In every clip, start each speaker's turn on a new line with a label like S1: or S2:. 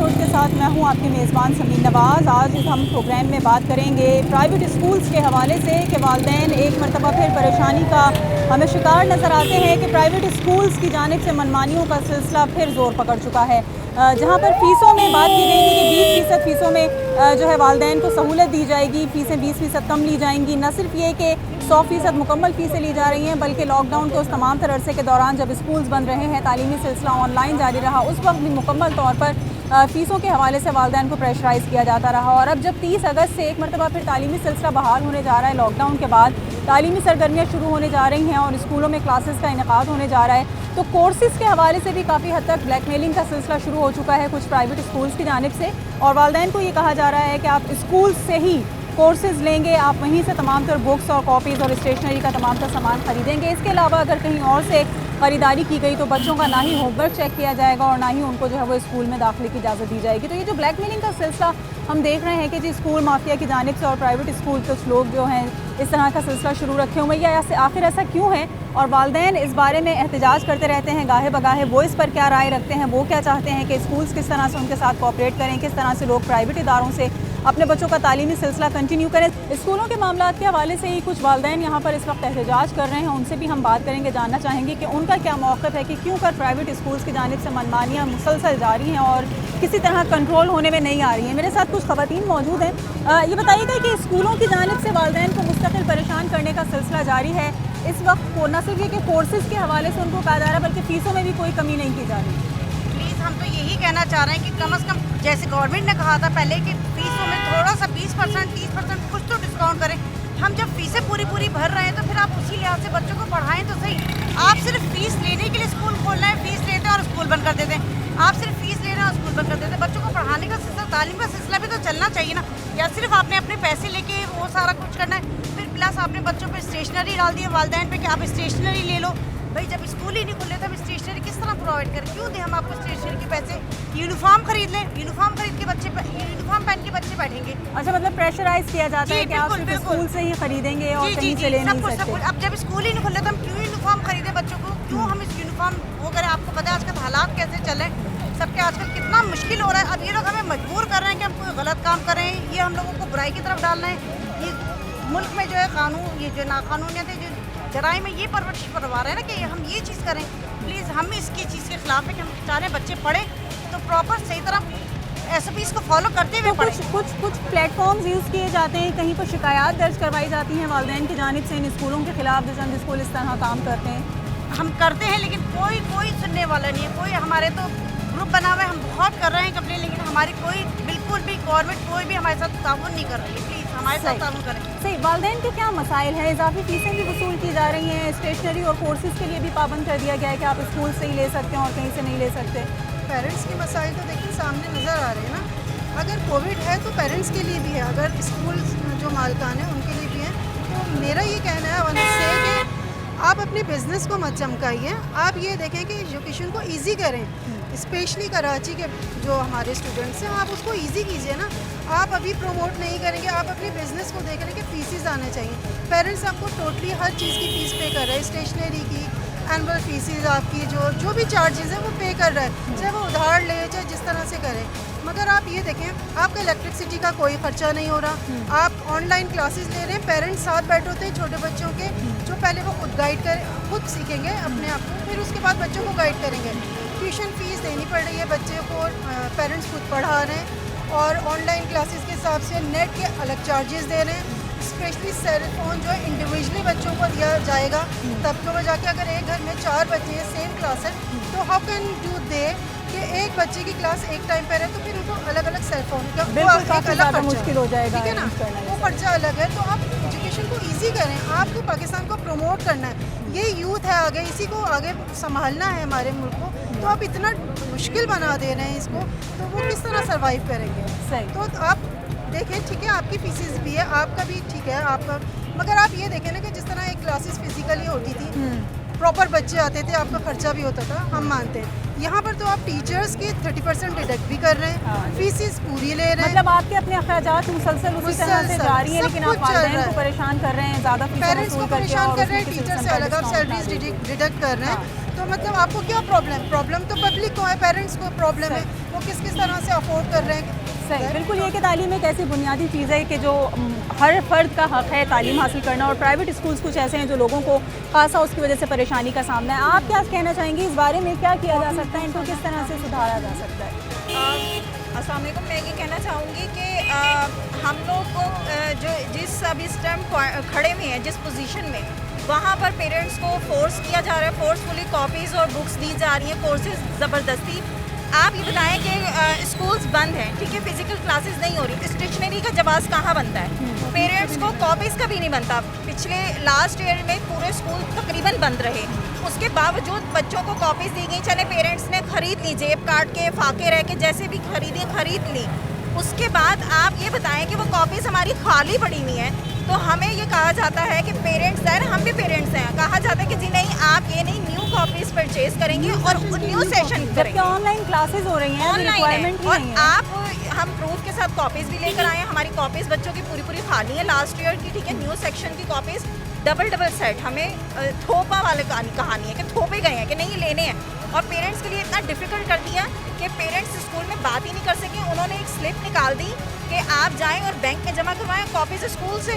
S1: Episode के साथ मैं हूं आपकी मेज़बान समीन नवाज़। आज हम प्रोग्राम में बात करेंगे प्राइवेट स्कूल्स के हवाले से कि वालिदैन एक मरतबा फिर परेशानी का हमें शिकार नज़र आते हैं कि प्राइवेट स्कूल्स की जानिब से मनमानियों का सिलसिला फिर ज़ोर पकड़ चुका है। जहां पर फ़ीसों में बात की गई थी कि 20% फ़ीसों में जो है वालिदैन को सहूलत दी जाएगी, फ़ीसें 20% कम ली जाएंगी। न सिर्फ ये कि 100% मुकम्मल फ़ीसें ली जा रही हैं, बल्कि लॉकडाउन के उस तमाम तर अरसे के दौरान जब स्कूल्स बंद रहे हैं, तालीमी सिलसिला ऑनलाइन जारी रहा, उस वक्त भी मुकम्मल तौर पर फ़ीसों के हवाले से वालिदैन को प्रेशराइज़ किया जाता रहा। और अब जब 30 अगस्त से एक मरतबा फिर तालीमी सिलसिला बहाल होने जा रहा है, लॉकडाउन के बाद तालीमी सरगर्मियाँ शुरू होने जा रही हैं और स्कूलों में क्लासेस का इनेकाद होने जा रहा है, तो कोर्सेज़ के हवाले से भी काफ़ी हद तक ब्लैकमेलिंग का सिलसिला शुरू हो चुका है कुछ प्राइवेट स्कूल्स की जानिब से। और वालिदैन को ये कहा जा रहा है कि आप स्कूल से ही कोर्सेज़ लेंगे, आप वहीं से तमाम तर बुक्स और कॉपीज़ और स्टेशनरी का तमाम तर सामान ख़रीदेंगे। इसके अलावा अगर कहीं और से ख़रीदारी की गई तो बच्चों का ना ही होमवर्क चेक किया जाएगा और ना ही उनको जो है वो स्कूल में दाखिले की इजाज़त दी जाएगी। तो ये जो ब्लैकमेलिंग का सिलसिला हम देख रहे हैं कि जी स्कूल माफिया की जानिब से और प्राइवेट स्कूल कुछ लोग जो हैं इस तरह का सिलसिला शुरू रखे हुए हैं, या आखिर ऐसा क्यों है? और वालिदैन इस बारे में एहतजाज करते रहते हैं गाहे बगाहे। वो इस पर क्या राय रखते हैं, वो क्या चाहते हैं कि स्कूल्स किस तरह से उनके साथ कोऑपरेट करें, किस तरह से लोग प्राइवेट इदारों से अपने बच्चों का तालीमी सिलसिला कंटिन्यू करें। स्कूलों के मामलात के हवाले से ही कुछ वालिदैन यहाँ पर इस वक्त एहतजाज कर रहे हैं, उनसे भी हम बात करेंगे, जानना चाहेंगे कि उनका क्या मौक़िफ़ है कि क्यों कर प्राइवेट स्कूल्स की जानिब से मनमानियाँ मुसलसल जारी हैं और किसी तरह कंट्रोल होने में नहीं आ रही हैं। मेरे साथ कुछ ख़वातीन मौजूद हैं। ये बताइएगा कि स्कूलों की जानिब से वालिदैन को मुस्तकिल परेशान करने का सिलसिला जारी है इस वक्त को, न सिर्फ ये कि कोर्सेज़ के हवाले से उनको कहा जा रहा है बल्कि फ़ीसों में भी कोई कमी नहीं की जा रही।
S2: प्लीज़ हम तो यही कहना चाह रहे हैं कि कम से कम जैसे गवर्नमेंट ने कहा था पहले कि फ़ीसों में थोड़ा सा 20% 30% कुछ तो डिस्काउंट करें। हम जब फ़ीसें पूरी भर रहे हैं तो फिर आप उसी लिहाज से बच्चों को पढ़ाएं तो सही। आप सिर्फ फ़ीस लेने के लिए स्कूल खोल रहे हैं, फ़ीस लेते हैं और स्कूल बंद कर देते हैं। आप सिर्फ फ़ीस ले रहे हैं और स्कूल बंद कर देते हैं। बच्चों को पढ़ाने का सिलसिला, तालीम का सिलसिला भी तो चलना चाहिए ना। या सिर्फ आपने अपने पैसे लेके वो सारा कुछ करना है। फिर प्लस आपने बच्चों पर स्टेशनरी डाल दी है वालिदैन पे कि आप स्टेशनरी ले लो। भाई जब स्कूल ही नहीं खुले तो हम स्टेशनरी किस तरह प्रोवाइड करें? क्यों दें हम आपको स्टेशनरी के पैसे? यूनिफॉर्म खरीद लें, यूनिफॉर्म खरीद के बच्चे यूनिफॉर्म पहन के बच्चे बैठेंगे।
S1: अच्छा, मतलब प्रेशराइज किया जाता है कि आप सिर्फ स्कूल से ही खरीदेंगे और कहीं से ले नहीं सकते।
S2: अब जब स्कूल ही नहीं खुले तो हम क्यों यूनिफॉर्म खरीदें बच्चों को? क्यों हम इस यूनिफॉर्म वो करें? आपको पता है आजकल हालात कैसे चल रहे हैं, सबके आजकल कितना मुश्किल हो रहा है। अब ये लोग हमें मजबूर कर रहे हैं कि हम कोई गलत काम करें, ये हम लोगों को बुराई की तरफ डाल रहे हैं। ये मुल्क में जो है कानून, ये जो नाकानूनियत है, जो जराइम है, ये परवरिश करवा रहे हैं ना कि हम ये चीज़ करें। प्लीज़ हम इसकी चीज़ के खिलाफ है कि हम चाह रहे हैं बच्चे पढ़ें तो प्रॉपर सही तरह SOPs को फॉलो करते हुए पढ़ें।
S1: कुछ प्लेटफॉर्म्स यूज़ किए जाते हैं, कहीं पर शिकायत दर्ज करवाई जाती हैं वालिदैन की जानिब से इन स्कूलों के खिलाफ जो चंद स्कूल इस तरह काम करते हैं।
S2: हम करते हैं लेकिन कोई सुनने वाला नहीं है। कोई हमारे तो ग्रुप बना हुआ है, हम बहुत कर रहे हैं कंप्लेन, लेकिन हमारी कोई बिल्कुल भी गवर्नमेंट कोई भी हमारे साथ ताउन नहीं कर रही है। प्लीज़ हमारे साथ ताउन करें।
S1: सही, वालिदैन के क्या मसाइल हैं? इजाफी फ़ीसें भी वसूल की जा रही हैं, स्टेशनरी और कोर्सेज़ के लिए भी पाबंद कर दिया गया है कि आप स्कूल से ही ले सकते हैं और कहीं से नहीं ले सकते।
S3: पेरेंट्स के मसाइल तो देखिए सामने नज़र आ रहे हैं ना। अगर कोविड है तो पेरेंट्स के लिए भी है, अगर स्कूल जो मालिकान हैं उनके लिए भी है। तो मेरा ये कहना है वाले से कि आप अपने बिज़नेस को मत चमकाइए। आप ये देखें कि एजुकेशन को ईजी करें, स्पेशली कराची के जो हमारे स्टूडेंट्स हैं, आप उसको ईजी कीजिए ना। आप अभी प्रमोट नहीं करेंगे, आप अपने बिज़नेस को देख रहे हैं कि फ़ीसेस आने चाहिए। पेरेंट्स आपको टोटली हर चीज़ की फ़ीस पे कर रहे हैं, स्टेशनरी की, एनुअल फीसिस आपकी जो भी चार्जेस है वो पे कर रहा है, चाहे वो उधार ले चाहे जिस तरह से करें। मगर आप ये देखें आपका इलेक्ट्रिसिटी का कोई खर्चा नहीं हो रहा, आप ऑनलाइन क्लासेस ले रहे हैं, पेरेंट्स साथ बैठे होते हैं छोटे बच्चों के, जो पहले वो खुद गाइड करें, खुद सीखेंगे अपने आप को, फिर उसके बाद बच्चों को गाइड करेंगे। ट्यूशन फ़ीस देनी पड़ रही है बच्चे को, पेरेंट्स खुद पढ़ा रहे हैं और ऑनलाइन क्लासेस के हिसाब से नेट के अलग चार्जेस दे रहे हैं। स्पेशली सेल फ़ोन जो है इंडिविजुअली बच्चों को दिया जाएगा, तब तो वो जाके अगर एक घर में 4 बच्चे हैं, सेम क्लास है, तो हाउ कैन डू दे कि एक बच्चे की क्लास एक टाइम पर है तो फिर उनको अलग अलग सेल फ़ोन का
S1: बिल्कुल मुश्किल हो जाएगा,
S3: ठीक है ना, वो खर्चा अलग है। तो आप एजुकेशन को ईजी करें, आपको पाकिस्तान को प्रमोट करना है, ये यूथ है आगे, इसी को आगे संभालना है हमारे मुल्क को। तो आप इतना मुश्किल बना दे रहे हैं इसको, तो वो किस तरह सर्वाइव करेंगे?
S1: सही।
S3: तो आप देखिए, ठीक है आपकी फीसिस भी है, आपका भी ठीक है आपका, मगर आप ये देखें ना कि जिस तरह एक क्लासेस फिजिकली होती थी, प्रॉपर बच्चे आते थे, आपका खर्चा भी होता था, हम मानते हैं। यहाँ पर तो आप टीचर्स के 30% डिडक्ट भी कर रहे हैं, फीसिस पूरी ले रहे हैं।
S1: मतलब आपके अपने अखराजात मुसलसल उसी तरह से जारी है, लेकिन आप वालिदैन को परेशान कर रहे हैं, ज़्यादा
S3: पेरेंट्स को परेशान कर रहे हैं, टीचर से अलग आप सैलरीज डिडक्ट कर रहे हैं। तो तो मतलब आपको क्या प्रॉब्लम तो पब्लिक को है, पेरेंट्स को प्रॉब्लम है, वो किस तरह से अफोर्ड कर रहे हैं।
S1: सही, बिल्कुल ये कि तालीम एक ऐसी बुनियादी चीज़ है कि जो हर फर्द का हक़ है तालीम हासिल करना, और प्राइवेट स्कूल्स कुछ ऐसे हैं जो लोगों को खासा उसकी वजह से परेशानी का सामना है। आप क्या कहना चाहेंगी इस बारे में, क्या किया जा सकता है, इनको किस तरह से सुधारा जा सकता है?
S4: अस्सलाम वालेकुम। मैं ये कहना चाहूँगी कि हम लोग को जो जिस अभी इस टाइम खड़े हुए हैं जिस पोजीशन में, वहाँ पर पेरेंट्स को फोर्स किया जा रहा है, फोर्सफुली कॉपीज़ और बुक्स दी जा रही हैं, कोर्सेज ज़बरदस्ती। आप ये बताएं कि स्कूल्स बंद हैं, ठीक है, फिजिकल क्लासेस नहीं हो रही, स्टेशनरी का जवाब कहाँ बनता है? पेरेंट्स को कॉपीज़ का भी नहीं बनता। पिछले लास्ट ईयर में पूरे स्कूल तकरीबन बंद रहे, उसके बावजूद बच्चों को कॉपीज़ दी गई, चले पेरेंट्स ने ख़रीद ली, जेब काट के फाके रह के जैसे भी खरीद ली। उसके बाद आप ये बताएं कि वो कॉपीज़ हमारी खाली पड़ी हुई हैं, तो हमें ये कहा जाता है कि पेरेंट्स हैं, हम भी पेरेंट्स हैं, कहा जाता है कि जी नहीं, आप ये नहीं, न्यू कॉपीज़ परचेज करेंगे और न्यू सेशन करेंगे।
S1: ऑनलाइन क्लासेस हो रही हैं,
S4: ऑनलाइन है, और आप हम प्रूफ के साथ कॉपीज़ भी लेकर आए हैं। हमारी कॉपीज़ बच्चों की पूरी खाली है लास्ट ईयर की, ठीक है। न्यू सेक्शन की कॉपीज़ डबल सेट, हमें थोपा वाले कहानी है कि थोपे गए हैं कि नहीं ये लेने हैं, और पेरेंट्स के लिए इतना डिफ़िकल्ट कर दिया कि पेरेंट्स स्कूल में बात ही नहीं कर सके। उन्होंने एक स्लिप निकाल दी कि आप जाएं और बैंक में जमा करवाएं, कॉपीज़ स्कूल से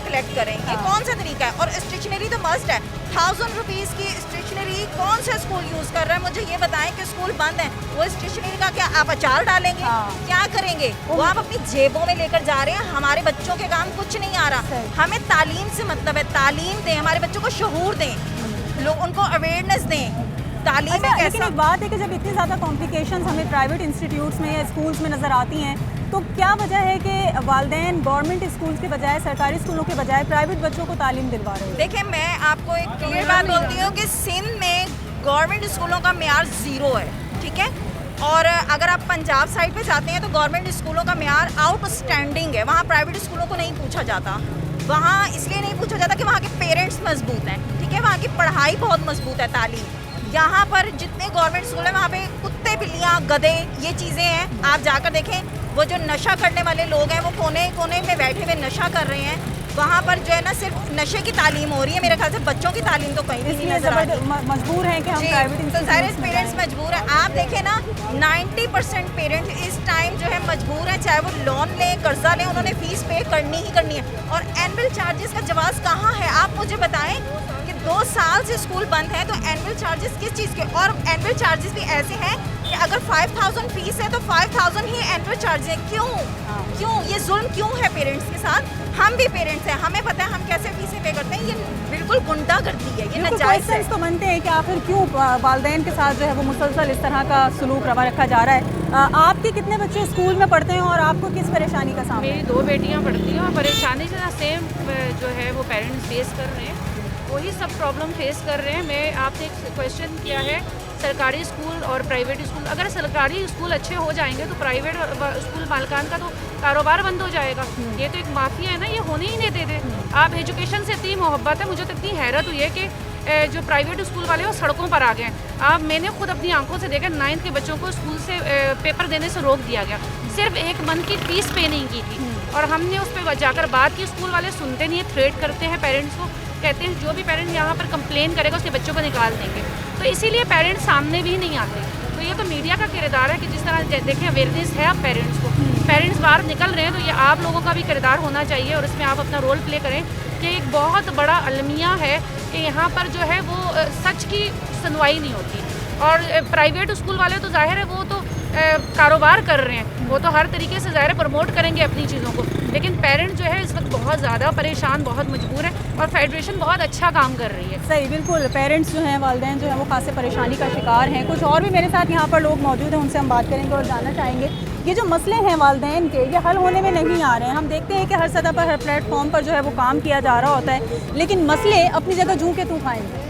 S4: कलेक्ट करें। ये कौन सा तरीका है? और स्टेशनरी तो मस्ट है, 1000 रुपीज़ की स्टेशनरी कौन सा स्कूल यूज़ कर रहा है? मुझे ये बताएं कि स्कूल बंद है, वो स्टेशनरी का क्या आप अचार डालेंगे? क्या करेंगे? वो आप अपनी जेबों में लेकर जा रहे हैं। हमारे बच्चों के काम कुछ नहीं आ रहा। हमें तालीम से मतलब है, तालीम दें, हमारे बच्चों को शऊर दें, लोग उनको अवेयरनेस दें। तालीम
S1: लेकिन एक बात है कि जब इतनी ज़्यादा कॉम्प्लिकेशंस हमें प्राइवेट इंस्टीट्यूट्स में या स्कूल्स में नज़र आती हैं, तो क्या वजह है कि वालिदैन गवर्नमेंट स्कूल्स के बजाय, सरकारी स्कूलों के बजाय प्राइवेट बच्चों को तालीम दिलवा रहे हैं?
S4: देखिए, मैं आपको एक क्लियर बात बोलती हूँ कि सिंध में गवर्नमेंट स्कूलों का मेयार 0 है, ठीक है। और अगर आप पंजाब साइड पे जाते हैं तो गवर्नमेंट स्कूलों का मेयार आउटस्टैंडिंग है। वहाँ प्राइवेट स्कूलों को नहीं पूछा जाता। वहाँ इसलिए नहीं पूछा जाता कि वहाँ के पेरेंट्स मजबूत हैं, ठीक है, वहाँ की पढ़ाई बहुत मजबूत है, तालीम। यहाँ पर जितने गवर्नमेंट स्कूल हैं वहाँ पे कुत्ते, बिल्लियाँ, गधे, ये चीज़ें हैं। आप जाकर देखें, वो जो नशा करने वाले लोग हैं वो कोने कोने में बैठे हुए नशा कर रहे हैं। वहाँ पर जो है ना सिर्फ नशे की तालीम हो रही है, मेरे ख्याल से बच्चों की तालीम तो कहीं नहीं नजर आ रही।
S1: मजबूर हैं कि हम प्राइवेट,
S4: तो सारे पेरेंट्स मजबूर हैं। आप देखें ना, 90% पेरेंट इस टाइम जो है मजबूर हैं, चाहे वो लोन लें, कर्जा लें, उन्होंने फीस पे करनी ही करनी है। और एनुअल चार्जेस का जवाब कहाँ है? आप मुझे बताएं कि 2 साल से स्कूल बंद है, तो एनुअल चार्जेस किस चीज़ के? और एनुअल चार्जेस भी ऐसे हैं कि अगर 5000 फीस है तो 5000 ही एनुअल चार्ज है। क्यों ये जुल्म क्यों है पेरेंट्स के साथ? हम भी पेरेंट्स हैं, हमें पता है हम कैसे फीसें पे करते हैं। ये बिल्कुल गुंडागर्दी है, ये नाजायज़ है।
S1: तो बनते हैं कि आखिर क्यों वालिदैन के साथ जो है वो मुसलसल इस तरह का सलूक रवा रखा जा रहा है। आपके कितने बच्चे स्कूल में पढ़ते हैं और आपको किस परेशानी का सामना?
S5: मेरी 2 बेटियां पढ़ती हैं और परेशानी से सेम जो है वो पेरेंट्स फेस कर रहे हैं, वही सब प्रॉब्लम फेस कर रहे हैं। मैं आपसे एक क्वेश्चन किया है, सरकारी स्कूल और प्राइवेट स्कूल, अगर सरकारी स्कूल अच्छे हो जाएंगे तो प्राइवेट स्कूल मालिकान का तो कारोबार बंद हो जाएगा। ये तो एक माफिया है ना, ये होने ही नहीं देते। आप एजुकेशन से इतनी मोहब्बत है, मुझे तो इतनी हैरत हुई है कि जो प्राइवेट स्कूल वाले वो सड़कों पर आ गए। आप मैंने खुद अपनी आंखों से देखा, 9th के बच्चों को स्कूल से पेपर देने से रोक दिया गया, सिर्फ 1 मंथ की फीस पे नहीं की थी। और हमने उस पर जाकर बात की, स्कूल वाले सुनते नहीं है, थ्रेट करते हैं पेरेंट्स को, कहते हैं जो भी पेरेंट यहाँ पर कंप्लेन करेगा उसके बच्चों को निकाल देंगे। तो इसीलिए पेरेंट्स सामने भी नहीं आते। तो ये तो मीडिया का किरदार है कि जिस तरह देखें अवेयरनेस है आप पेरेंट्स को, पेरेंट्स बाहर निकल रहे हैं, तो ये आप लोगों का भी किरदार होना चाहिए और इसमें आप अपना रोल प्ले करें कि एक बहुत बड़ा अलमिया है कि यहाँ पर जो है वो सच की सुनवाई नहीं होती। और प्राइवेट स्कूल वाले तो जाहिर है वो तो कारोबार कर रहे हैं, वो तो हर तरीके से ज़ाहिर प्रमोट करेंगे अपनी चीज़ों को, लेकिन पेरेंट जो है इस वक्त बहुत ज़्यादा परेशान, बहुत मजबूर है और फेडरेशन बहुत अच्छा काम कर रही है।
S1: सही, बिल्कुल। पेरेंट्स जो हैं, वालिदैन जो हैं वो खासे परेशानी का शिकार हैं। कुछ और भी मेरे साथ यहाँ पर लोग मौजूद हैं, उनसे हम बात करेंगे और जानना चाहेंगे ये जो मसले हैं वालिदैन के, ये हल होने में नहीं आ रहे हैं। हम देखते हैं कि हर सतह पर, हर प्लेटफॉर्म पर जो है वो काम किया जा रहा होता है, लेकिन मसले अपनी जगह जूं के तूं खाएंगे।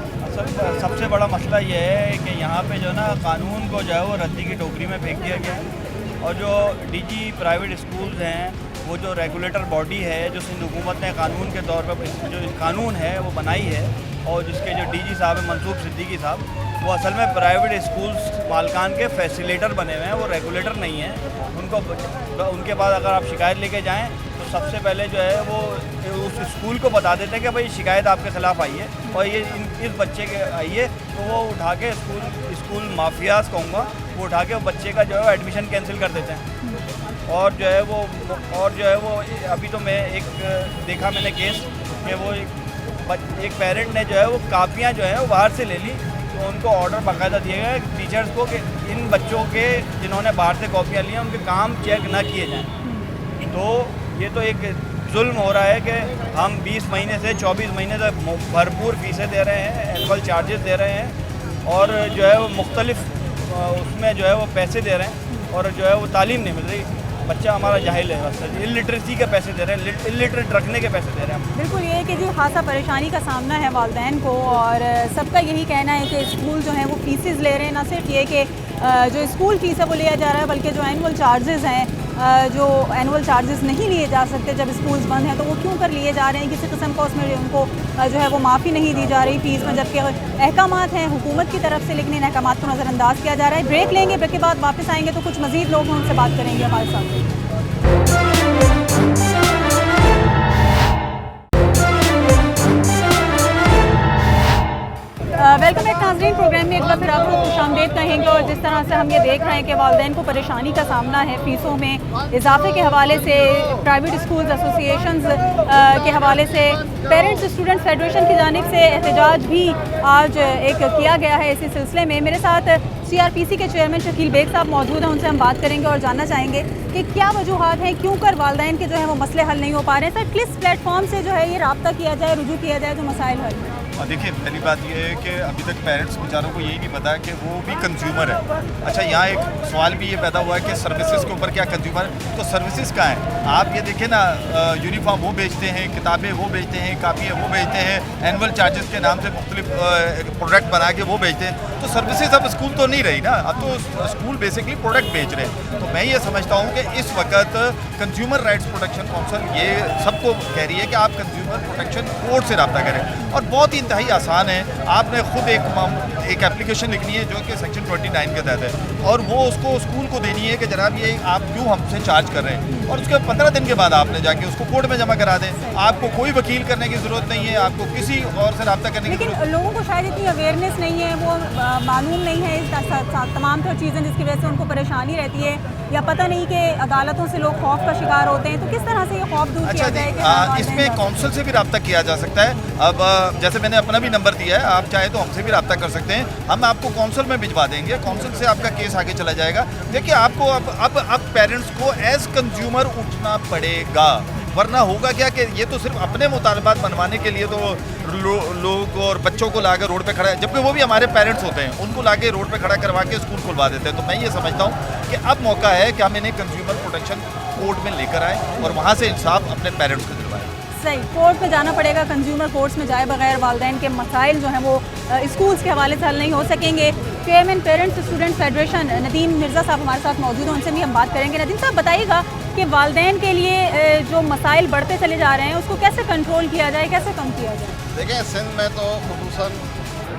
S6: सबसे बड़ा मसला ये है कि यहाँ पे जो ना कानून को जो है वो रद्दी की टोकरी में फेंक दिया गया है। और जो डीजी प्राइवेट स्कूल्स हैं, वो जो रेगुलेटर बॉडी है जो सिंध हुकूमत ने कानून के तौर पर जो कानून है वो बनाई है, और जिसके जो डीजी साहब हैं मनसूब सिद्दीकी साहब, वो असल में प्राइवेट स्कूल्स मालकान के फैसिलेटर बने हुए हैं, वो रेगुलेटर नहीं हैं। उनके बाद अगर आप शिकायत लेके जाएँ तो सबसे पहले जो है वो उस स्कूल को बता देते हैं कि भाई शिकायत आपके ख़िलाफ़ आई है और ये इस बच्चे के आई है, तो वो उठा के स्कूल माफियाज कहूँगा, वो उठा के बच्चे का जो है एडमिशन कैंसिल कर देते हैं। और जो है वो अभी तो मैं देखा मैंने केस कि वो एक पेरेंट ने जो है वो कापियाँ जो है वो बाहर से ले ली, तो उनको ऑर्डर बाकायदा दिए गए टीचर्स को कि इन बच्चों के जिन्होंने बाहर से कॉपियाँ ली हैं उनके काम चेक ना किए जाएं। तो ये तो एक जुल्म हो रहा है कि हम 20 महीने से 24 महीने तक भरपूर फीसें दे रहे हैं, एनुअल चार्जेस दे रहे हैं और जो है वो मुख्तलिफ उसमें जो है वो पैसे दे रहे हैं और जो है वो तालीम नहीं मिल रही। बच्चा हमारा जाहिल है, बस इलिटरेसी के पैसे दे रहे हैं, इलिटरेट रखने के पैसे दे रहे हैं हम।
S1: बिल्कुल, ये है कि जी खासा परेशानी का सामना है वालिदैन को और सबका यही कहना है कि स्कूल जो हैं वो फीसेस ले रहे हैं। ना सिर्फ ये कि जो स्कूल फ़ीस है वो लिया जा रहा है, बल्कि जो एनुअल चार्जेस हैं, जो एनुअल चार्जेस नहीं लिए जा सकते जब स्कूल्स बंद हैं, तो वो क्यों कर लिए जा रहे हैं, किसी किस्म का उसमें उनको जो है वो माफ़ी नहीं दी जा रही फ़ीस में, जबकि अहकामात हैं हुकूमत की तरफ से, लेकिन इन अहकामात को नज़रअंदाज किया जा रहा है। ब्रेक लेंगे, ब्रेक के बाद वापस आएंगे तो कुछ मज़ीद लोग उनसे बात करेंगे हमारे साथ। वेलकम बैक नाज़रीन, प्रोग्राम में एक बार फिर आपको खुशामदीद कहेंगे। और जिस तरह से हम ये देख रहे हैं कि वालिदैन को परेशानी का सामना है फ़ीसों में इजाफे के हवाले से, प्राइवेट स्कूल्स एसोसिएशंस के हवाले से, पेरेंट्स स्टूडेंट्स फेडरेशन की जानिब से एहतजाज भी आज एक किया गया है। इसी सिलसिले में मेरे साथ CRPC के चेयरमैन शकील बेग साहब मौजूद हैं, उनसे हम बात करेंगे और जानना चाहेंगे कि क्या वजूहात हैं, क्यों कर वालिदैन के जो है वो मसले हल नहीं हो पा रहे हैं। सर, किस प्लेटफॉर्म से जो है ये रब्ता किया जाए, रुजू किया जाए जो मसाइल हल हैं?
S7: देखिए, पहली बात यह है कि अभी तक पेरेंट्स बेचारों को यही नहीं पता है कि वो भी कंज्यूमर है। अच्छा, यहाँ एक सवाल भी ये पैदा हुआ है कि सर्विसेज के ऊपर क्या कंज्यूमर है, तो सर्विसेज कहाँ है? आप ये देखें ना, यूनिफॉर्म वो बेचते हैं, किताबें वो बेचते हैं, कापियाँ वो बेचते हैं, एनुअल चार्जेस के नाम से मुख्तलिफ प्रोडक्ट बना के वो बेचते हैं, तो सर्विसेज अब स्कूल तो नहीं रही ना, अब तो स्कूल बेसिकली प्रोडक्ट बेच रहे हैं। तो मैं ये समझता हूँ कि इस वक्त कंज्यूमर राइट्स प्रोटेक्शन काउंसिल ये सबको कह रही है कि आप कंज्यूमर प्रोटेक्शन कोर्ट से रब्ता करें, और बहुत ही इंतहाई आसान है। आपने खुद एक एप्लीकेशन लिखनी है जो कि सेक्शन 29 के तहत है, और वो उसको स्कूल को देनी है कि जनाब ये आप क्यों हमसे चार्ज कर रहे हैं, और उसके 15 दिन के बाद आपने जाके उसको कोर्ट में जमा करा दें। आपको कोई वकील करने की ज़रूरत नहीं है, आपको किसी और से रब्ता करने की ज़रूरत।
S1: लोगों को शायद इतनी अवेयरनेस नहीं है, वो मालूम नहीं है इस तमाम तो चीज़ें जिसकी वजह से उनको परेशानी रहती है, या पता नहीं कि अदालतों से लोग खौफ का शिकार होते हैं। तो किस तरह से ये खौफ दूर किया जाए?
S7: इसमें काउंसिल से भी रब्ता किया जा सकता है। अब जैसे मैंने अपना भी नंबर दिया है, आप चाहे तो हमसे भी रब्ता कर सकते हैं, हम आपको काउंसिल में भिजवा देंगे, काउंसिल से आपका केस आगे चला जाएगा। देखिए, आपको अब पेरेंट्स को एज कंज्यूमर उठना पड़ेगा, वरना होगा क्या कि ये तो सिर्फ अपने मुतालबात बनवाने के लिए तो लोग और बच्चों को लाकर रोड पे खड़ा, जबकि वो भी हमारे पेरेंट्स होते हैं, उनको लाके रोड पे खड़ा करवा के स्कूल खुलवा देते हैं। तो मैं ये समझता हूँ कि अब मौका है कि हम इन्हें कंज्यूमर प्रोटेक्शन कोर्ट में लेकर आए और वहाँ से इंसाफ अपने पेरेंट्स को दिलवाएं।
S1: सही, कोर्ट में जाना पड़ेगा, कंज्यूमर कोर्ट्स में जाए बगैर वालिदैन के मसाइल जो हैं वो स्कूल्स के हवाले से हल नहीं हो सकेंगे। Chairman parents student federation Nadeem Mirza साहब हमारे साथ मौजूद हैं, उनसे भी हम बात करेंगे। नदीम साहब, बताइएगा कि वालिदैन के लिए जो मसाइल बढ़ते चले जा रहे हैं उसको कैसे कंट्रोल किया जाए, कैसे कम किया जाए?
S8: देखिए, सिंध में तो खुसूसन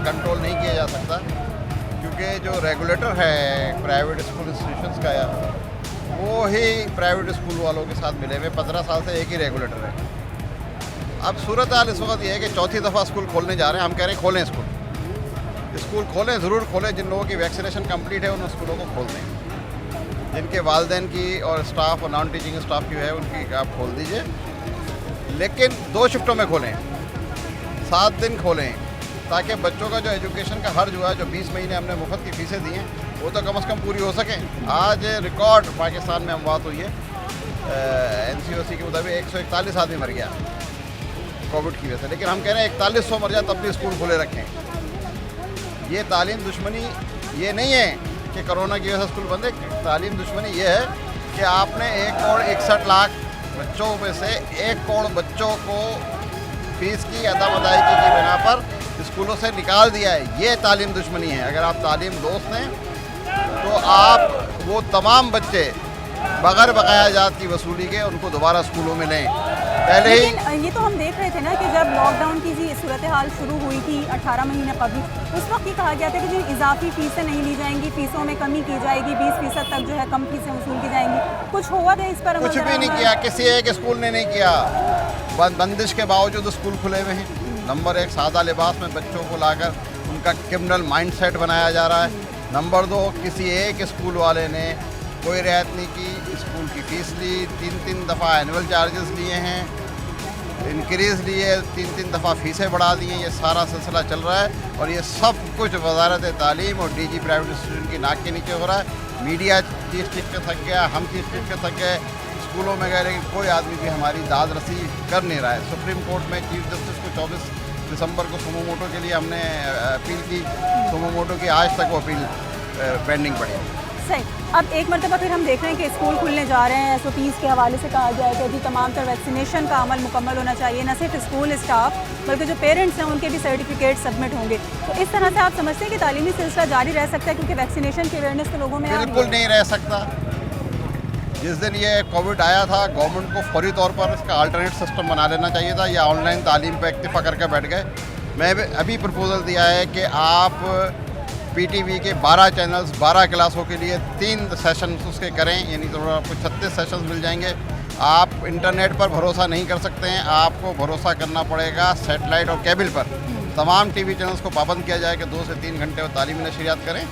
S8: कंट्रोल नहीं किया जा सकता, क्योंकि जो रेगुलेटर है प्राइवेट स्कूल इंस्टीट्यूशंस का, वो ही प्राइवेट स्कूल वालों के साथ मिले हुए 15 साल से एक ही रेगुलेटर है। अब सूरत हाल इस वक्त ये है कि चौथी दफ़ा स्कूल खोलने जा रहे हैं। हम कह रहे हैं खोलें स्कूल खोलें, ज़रूर खोलें। जिन लोगों की वैक्सीनेशन कंप्लीट है उन स्कूलों को खोल दें, जिनके वालिदैन की और स्टाफ और नॉन टीचिंग स्टाफ की है उनकी आप खोल दीजिए, लेकिन 2 शिफ्टों में खोलें, 7 दिन खोलें, ताकि बच्चों का जो एजुकेशन का हर्ज हुआ है, जो 20 महीने हमने मुफ्त की फ़ीसें दी हैं, वो तो कम से कम पूरी हो सकें। आज रिकॉर्ड पाकिस्तान में अमवात हुई है, NCOC के मुताबिक 141 आदमी मर गया कोविड की वजह से, लेकिन हम कह रहे हैं 4100 मर जाए तब भी स्कूल खुले रखें। ये तालीम दुश्मनी ये नहीं है कि कोरोना की वजह से स्कूल बंद है। तालीम दुश्मनी ये है कि आपने 1 करोड़ 61 लाख बच्चों में से 1 करोड़ बच्चों को फीस की अदम अदायगी की बिना पर स्कूलों से निकाल दिया है। ये तालीम दुश्मनी है। अगर आप तालीम दोस्त हैं तो आप वो तमाम बच्चे बगैर बकाया जात की वसूली के उनको दोबारा स्कूलों में लें। पहले ही
S1: लेकिन ये तो हम देख रहे थे ना कि जब लॉकडाउन की जी सूरत हाल शुरू हुई थी 18 महीने कबल, उस वक्त ये कहा गया था कि जो इजाफी फ़ीसें नहीं ली जाएंगी, फ़ीसों में कमी की जाएगी, 20% तक जो है कम फ़ीसें वसूल की जाएंगी। कुछ हुआ था इस पर?
S8: कुछ भी नहीं किया, किसी एक स्कूल ने नहीं किया। बंदिश के बावजूद स्कूल खुले हुए हैं। नंबर 1, सादा लिबास में बच्चों को लाकर उनका क्रिमिनल माइंडसेट बनाया जा रहा है। नंबर 2, किसी एक स्कूल वाले ने कोई रियायत नहीं की, स्कूल की फ़ीस ली, 3 दफ़ा एनुअल चार्जेस लिए हैं, इंक्रीज़ लिए, 3 दफ़ा फ़ीसें बढ़ा दी हैं। ये सारा सिलसिला चल रहा है और ये सब कुछ वजारत तालीम और DG प्राइवेट स्टूडेंट की नाक के नीचे हो रहा है। मीडिया चीफ टिक के थक गया, हम चीफ टिक के थक गए, स्कूलों में गए, लेकिन कोई आदमी भी हमारी दाद रसी कर नहीं रहा है। सुप्रीम कोर्ट में चीफ जस्टिस को 24 दिसंबर को सुमो मोटो के लिए हमने अपील की, सुमो मोटो की आज तक वो अपील पेंडिंग पड़ी।
S1: सही। अब एक मरतबा फिर हम देख रहे हैं कि स्कूल खुलने जा रहे हैं, SOPs के हवाले से कहा जाए कि तमाम तर वैक्सीनेशन का अमल मुकम्मल होना चाहिए। न सिर्फ स्कूल स्टाफ बल्कि जो पेरेंट्स हैं उनके भी सर्टिफिकेट सबमिट होंगे। तो इस तरह से आप समझते हैं कि तालीमी सिलसिला जारी रह सकता है क्योंकि वैक्सीनेशन की अवेयरनेस तो लोगों में
S8: बिल्कुल नहीं रह सकता। जिस दिन ये कोविड आया था, गवर्नमेंट को फौरी तौर पर इसका अल्टरनेट सिस्टम बना लेना चाहिए था, या ऑनलाइन तालीम पर इक्तिफा करके बैठ गए। मैं अभी प्रपोज़ल दिया है कि आप PTV के 12 चैनल्स 12 क्लासों के लिए 3 सेशंस उसके करें, यानी तो आपको 36 सेशंस मिल जाएंगे। आप इंटरनेट पर भरोसा नहीं कर सकते हैं, आपको भरोसा करना पड़ेगा सेटेलाइट और केबल पर। तमाम TV चैनल्स को पाबंद किया जाए कि 2 से 3 घंटे वो तालीमी नशरियात करें।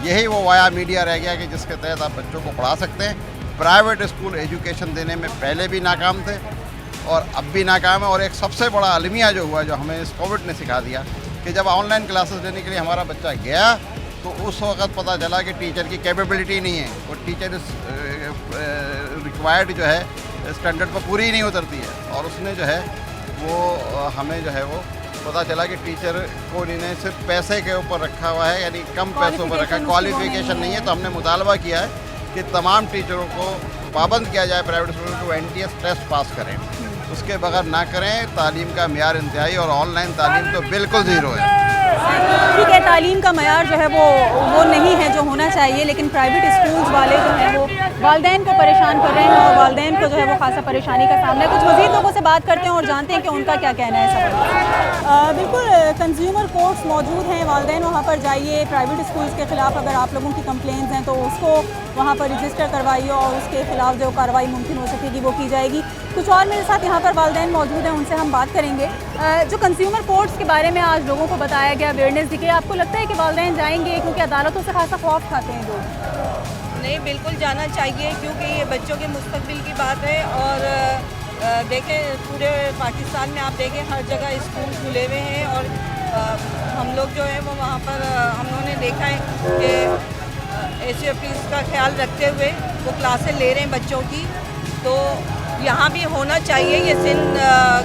S8: यही वो वाया मीडिया रह गया कि जिसके तहत आप बच्चों को पढ़ा सकते हैं। प्राइवेट स्कूल एजुकेशन देने में पहले भी नाकाम थे और अब भी नाकाम है। और एक सबसे बड़ा अलमिया जो हुआ, जो हमें इस कोविड ने सिखा दिया, कि जब ऑनलाइन क्लासेस लेने के लिए हमारा बच्चा गया तो उस वक्त पता चला कि टीचर की कैपेबिलिटी नहीं है, वो टीचर रिक्वायर्ड जो है स्टैंडर्ड पर पूरी नहीं उतरती है। और उसने जो है वो हमें जो है वो पता चला कि टीचर को इन्हें सिर्फ पैसे के ऊपर रखा हुआ है, यानी कम पैसों पर रखा है, क्वालिफिकेशन नहीं है। तो हमने मुतालबा किया है कि तमाम टीचरों को पाबंद किया जाए, प्राइवेट स्कूलों को NTS टेस्ट पास करें, उसके बगैर ना करें। तालीम का मेयार इंतहाई और ऑनलाइन तालीम तो बिल्कुल ज़ीरो है।
S1: ठीक है, तालीम का मयार जो है वो नहीं है जो होना चाहिए, लेकिन प्राइवेट स्कूल्स वाले जो हैं वो वालदैन को परेशान कर रहे हैं और वालदैन को जो है वो खासा परेशानी का सामना है। कुछ मज़ीद लोगों से बात करते हैं और जानते हैं कि उनका क्या कहना है सब। बिल्कुल, कंज्यूमर कोर्ट्स मौजूद हैं, वालदैन वहाँ पर जाइए। प्राइवेट स्कूल्स के ख़िलाफ़ अगर आप लोगों की कंप्लेंट्स हैं तो उसको वहाँ पर रजिस्टर करवाइए और उसके ख़िलाफ़ जो कार्रवाई मुमकिन हो सकेगी वो की जाएगी। कुछ और मेरे साथ यहाँ पर वालदैन मौजूद हैं, उनसे हम बात करेंगे। जो कंज्यूमर कोर्ट्स के बारे में आज लोगों को बताया गया, अवेयरनेस दी गई, आपको लगता है कि वालदैन जाएंगे? क्योंकि अदालतों से खासा खौफ खाते हैं लोग।
S4: नहीं, बिल्कुल जाना चाहिए क्योंकि ये बच्चों के मुस्तकबिल की बात है। और देखें, पूरे पाकिस्तान में आप देखें हर जगह स्कूल खुले हुए हैं और हम लोग जो है वो वहाँ पर हम लोगों ने देखा है कि SOPs का ख्याल रखते हुए वो क्लासें ले रहे हैं बच्चों की। तो यहाँ भी होना चाहिए। ये सिंध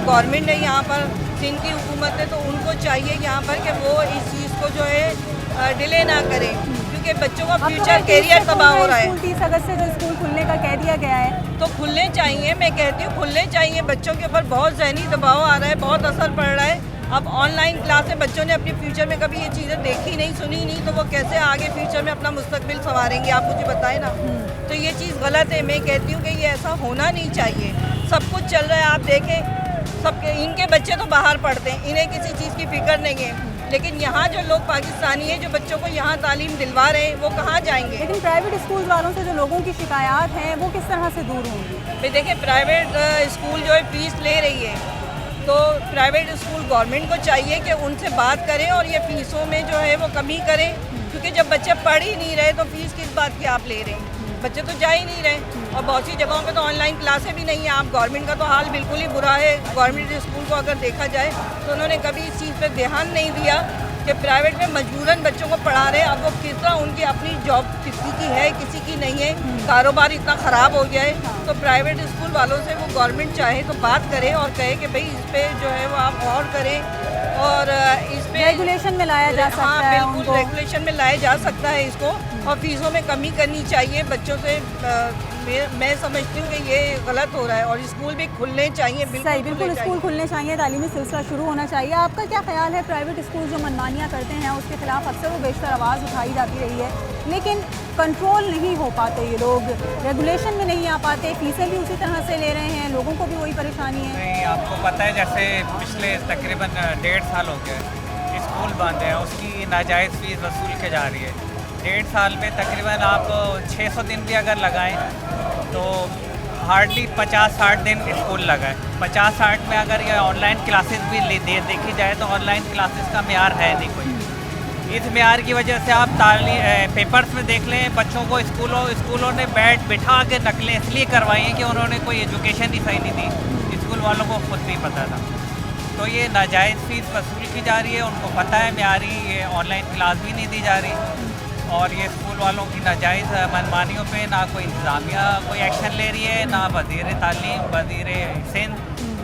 S4: गवर्नमेंट है, यहाँ पर सिंध की हुकूमत है, तो उनको चाहिए यहाँ पर कि वो इस चीज़ को जो है डिले ना करें, क्योंकि बच्चों का फ्यूचर कैरियर तबाह हो रहा है।
S1: 30 अगस्त से जो स्कूल खुलने का कह दिया गया है
S4: तो खुलने चाहिए, मैं कहती हूँ खुलने चाहिए। बच्चों के ऊपर बहुत ज़हनी दबाव आ रहा है, बहुत असर पड़ रहा है। अब ऑनलाइन क्लासें बच्चों ने अपने फ्यूचर में कभी ये चीज़ें देखी नहीं, सुनी नहीं, तो वो कैसे आगे फ्यूचर में अपना मुस्तकबिल संवारेंगे, आप मुझे बताएं ना। तो ये चीज़ गलत है। मैं कहती हूँ कि ये ऐसा होना नहीं चाहिए। सब कुछ चल रहा है, आप देखें, सबके इनके बच्चे तो बाहर पढ़ते हैं, इन्हें किसी चीज़ की फ़िक्र नहीं है। लेकिन यहाँ जो लोग पाकिस्तानी हैं जो बच्चों को यहाँ तालीम दिलवा रहे हैं वो कहाँ जाएंगे?
S1: लेकिन प्राइवेट स्कूल वालों से जो लोगों की शिकायत हैं वो किस तरह से दूर होंगी?
S4: भाई देखिए, प्राइवेट स्कूल जो है फ़ीस ले रही है, तो प्राइवेट स्कूल गवर्नमेंट को चाहिए कि उनसे बात करें और ये फ़ीसों में जो है वो कमी करें, क्योंकि जब बच्चे पढ़ ही नहीं रहे तो फ़ीस किस बात की आप ले रहे हैं? बच्चे तो जा ही नहीं रहे। और बहुत सी जगहों पे तो ऑनलाइन क्लासें भी नहीं है। आप गवर्नमेंट का तो हाल बिल्कुल ही बुरा है। गवर्नमेंट स्कूल को अगर देखा जाए तो उन्होंने कभी इस चीज़ पर ध्यान नहीं दिया कि प्राइवेट में मजबूरन बच्चों को पढ़ा रहे हैं। अब वो किस तरह उनकी अपनी जॉब किसी की है किसी की नहीं है, कारोबार इतना ख़राब हो गया है। तो प्राइवेट स्कूल वालों से वो गवर्नमेंट चाहे तो बात करे और कहे कि भाई इस पर जो है वो आप गौर करें और इस पर
S1: रेगुलेशन में लाया जा सकता है।
S4: हाँ, बिल्कुल रेगुलेशन में लाया जा सकता है इसको, और फीसों में कमी करनी चाहिए बच्चों से। मैं समझती हूँ कि ये गलत हो रहा है और स्कूल भी खुलने चाहिए।
S1: बिल्कुल स्कूल खुलने चाहिए, तालीमी सिलसिला शुरू होना चाहिए। आपका क्या ख्याल है? प्राइवेट स्कूल जो मनमानियाँ करते हैं उसके खिलाफ अक्सर वो बेशतर आवाज़ उठाई जाती रही है लेकिन कंट्रोल नहीं हो पाते, ये लोग रेगुलेशन में नहीं आ पाते, फीसें भी उसी तरह से ले रहे हैं, लोगों को भी वही परेशानी है।
S9: नहीं, आपको पता है जैसे पिछले तकरीबन 1.5 साल हो गए स्कूल बंद है, उसकी नाजायज़ फीस वसूल के जा रही है। 1.5 साल में तकरीबन आप 600 दिन भी अगर लगाएं तो हार्डली 50-60 दिन स्कूल लगाए। 50-60 में अगर ये ऑनलाइन क्लासेस भी देखी जाए तो ऑनलाइन क्लासेस का मेयार है नहीं कोई। इस मेयार की वजह से आप पेपर्स में देख लें, बच्चों को स्कूलों ने बिठा के नकलें इसलिए करवाई हैं कि उन्होंने कोई एजुकेशन ही सही नहीं दी, स्कूल वालों को खुद नहीं पता था। तो ये नाजायज़ फ़ीस वसूल की जा रही है, उनको पता है मेयारी ये ऑनलाइन क्लास भी नहीं दी जा रही, और ये स्कूल वालों की नाजायज़ मनमानियों पे ना कोई इंतज़ामिया कोई एक्शन ले रही है, ना वज़ीर तालीम, वज़ीर सिंध,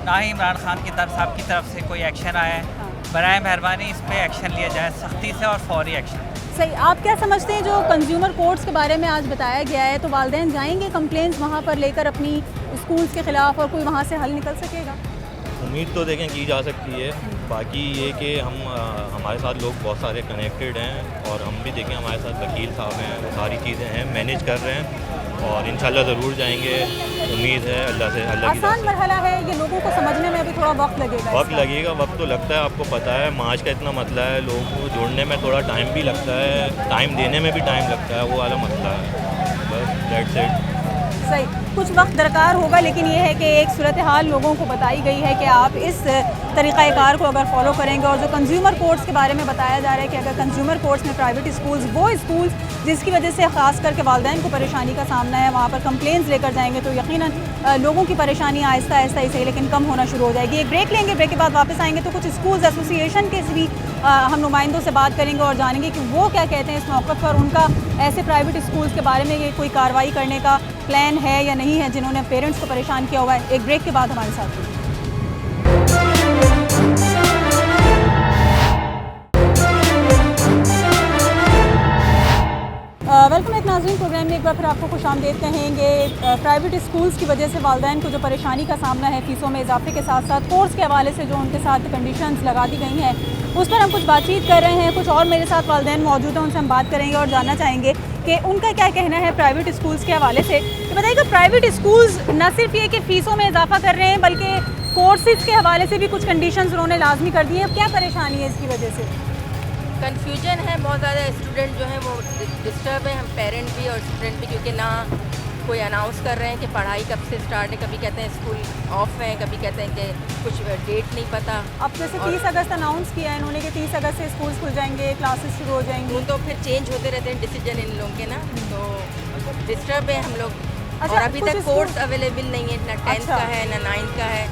S9: ना ही इमरान खान की साहब की तरफ से कोई एक्शन आया है। बराए मेहरबानी इस पर एक्शन लिया जाए सख्ती से और फौरी एक्शन।
S1: सही, आप क्या समझते हैं जो कंज्यूमर कोर्ट्स के बारे में आज बताया गया है, तो वालिदैन जाएंगे कंप्लेंट्स वहाँ पर लेकर अपनी स्कूल्स के ख़िलाफ़ और कोई वहाँ से हल निकल सकेगा?
S10: उम्मीद तो देखें की जा सकती है। बाकी ये कि हमारे साथ लोग बहुत सारे कनेक्टेड हैं और हम भी देखें हमारे साथ वकील साहब हैं, वो सारी चीज़ें हैं, मैनेज कर रहे हैं और इंशाल्लाह ज़रूर जाएंगे। उम्मीद है अल्लाह से।
S1: आसान मरहला है, ये लोगों को समझने में अभी थोड़ा वक्त लगेगा।
S10: वक्त तो लगता है, आपको पता है मार्च का इतना मसला है, लोगों को जोड़ने में थोड़ा टाइम भी लगता है, टाइम देने में भी टाइम लगता है, वो वाला मसला है। बस दैट्स इट।
S1: सही, कुछ वक्त दरकार होगा, लेकिन ये है कि एक सूरत हाल लोगों को बताई गई है कि आप इस तरीक़ाकार को अगर फॉलो करेंगे। और जो कंज्यूमर कोर्ट्स के बारे में बताया जा रहा है कि अगर कंज्यूमर कोर्ट्स में प्राइवेट स्कूल्स, वो स्कूल्स जिसकी वजह से ख़ास करके वालिदैन को परेशानी का सामना है, वहाँ पर कंप्लेंट्स लेकर जाएंगे तो यकीनन लोगों की परेशानी आहिस्ता आहिस्ता ही सही लेकिन कम होना शुरू हो जाएगी। एक ब्रेक लेंगे, ब्रेक के बाद वापस आएंगे तो कुछ स्कूल्स एसोसिएशन के भी हम नुमाइंदों से बात करेंगे और जानेंगे कि वो क्या कहते हैं इस मौक़े पर, उनका ऐसे प्राइवेट स्कूल्स के बारे में ये कोई कार्रवाई करने का प्लान है या नहीं है जिन्होंने पेरेंट्स को परेशान किया हुआ है। एक ब्रेक के बाद हमारे साथ वेलकम एक नाज़रीन प्रोग्राम में एक बार फिर आपको खुशामदीद कहेंगे। प्राइवेट स्कूल्स की वजह से वालिदैन को जो परेशानी का सामना है फ़ीसों में इजाफे के साथ साथ कोर्स के हवाले से जो उनके साथ कंडीशंस लगा दी गई हैं उस पर हम कुछ बातचीत कर रहे हैं। कुछ और मेरे साथ वालिदैन मौजूद हैं, उनसे हम बात करेंगे और जानना चाहेंगे कि उनका क्या कहना है प्राइवेट स्कूल्स के हवाले से। तो बताइएगा, प्राइवेट स्कूल्स न सिर्फ ये कि फ़ीसों में इजाफा कर रहे हैं बल्कि कोर्सेज़ के हवाले से भी कुछ कंडीशंस उन्होंने लाजमी कर दी हैं, क्या परेशानी है इसकी वजह से?
S11: कन्फ्यूजन है, बहुत ज़्यादा स्टूडेंट जो हैं वो डिस्टर्ब हैं, हम पेरेंट भी और स्टूडेंट भी, क्योंकि ना कोई अनाउंस कर रहे हैं कि पढ़ाई कब से स्टार्ट है, कभी कहते हैं स्कूल ऑफ है, कभी कहते हैं कि कुछ डेट नहीं पता।
S1: अब जैसे 30 अगस्त अनाउंस किया है इन्होंने कि 30 अगस्त से स्कूल खुल जाएंगे, क्लासेस शुरू हो जाएंगी।
S11: वो तो फिर चेंज होते रहते हैं डिसीजन इन लोगों के ना, तो डिस्टर्ब है हम लोग।
S1: अच्छा,
S11: और अभी तक कोर्स अवेलेबल नहीं है, ना 10th का है ना 9th का है।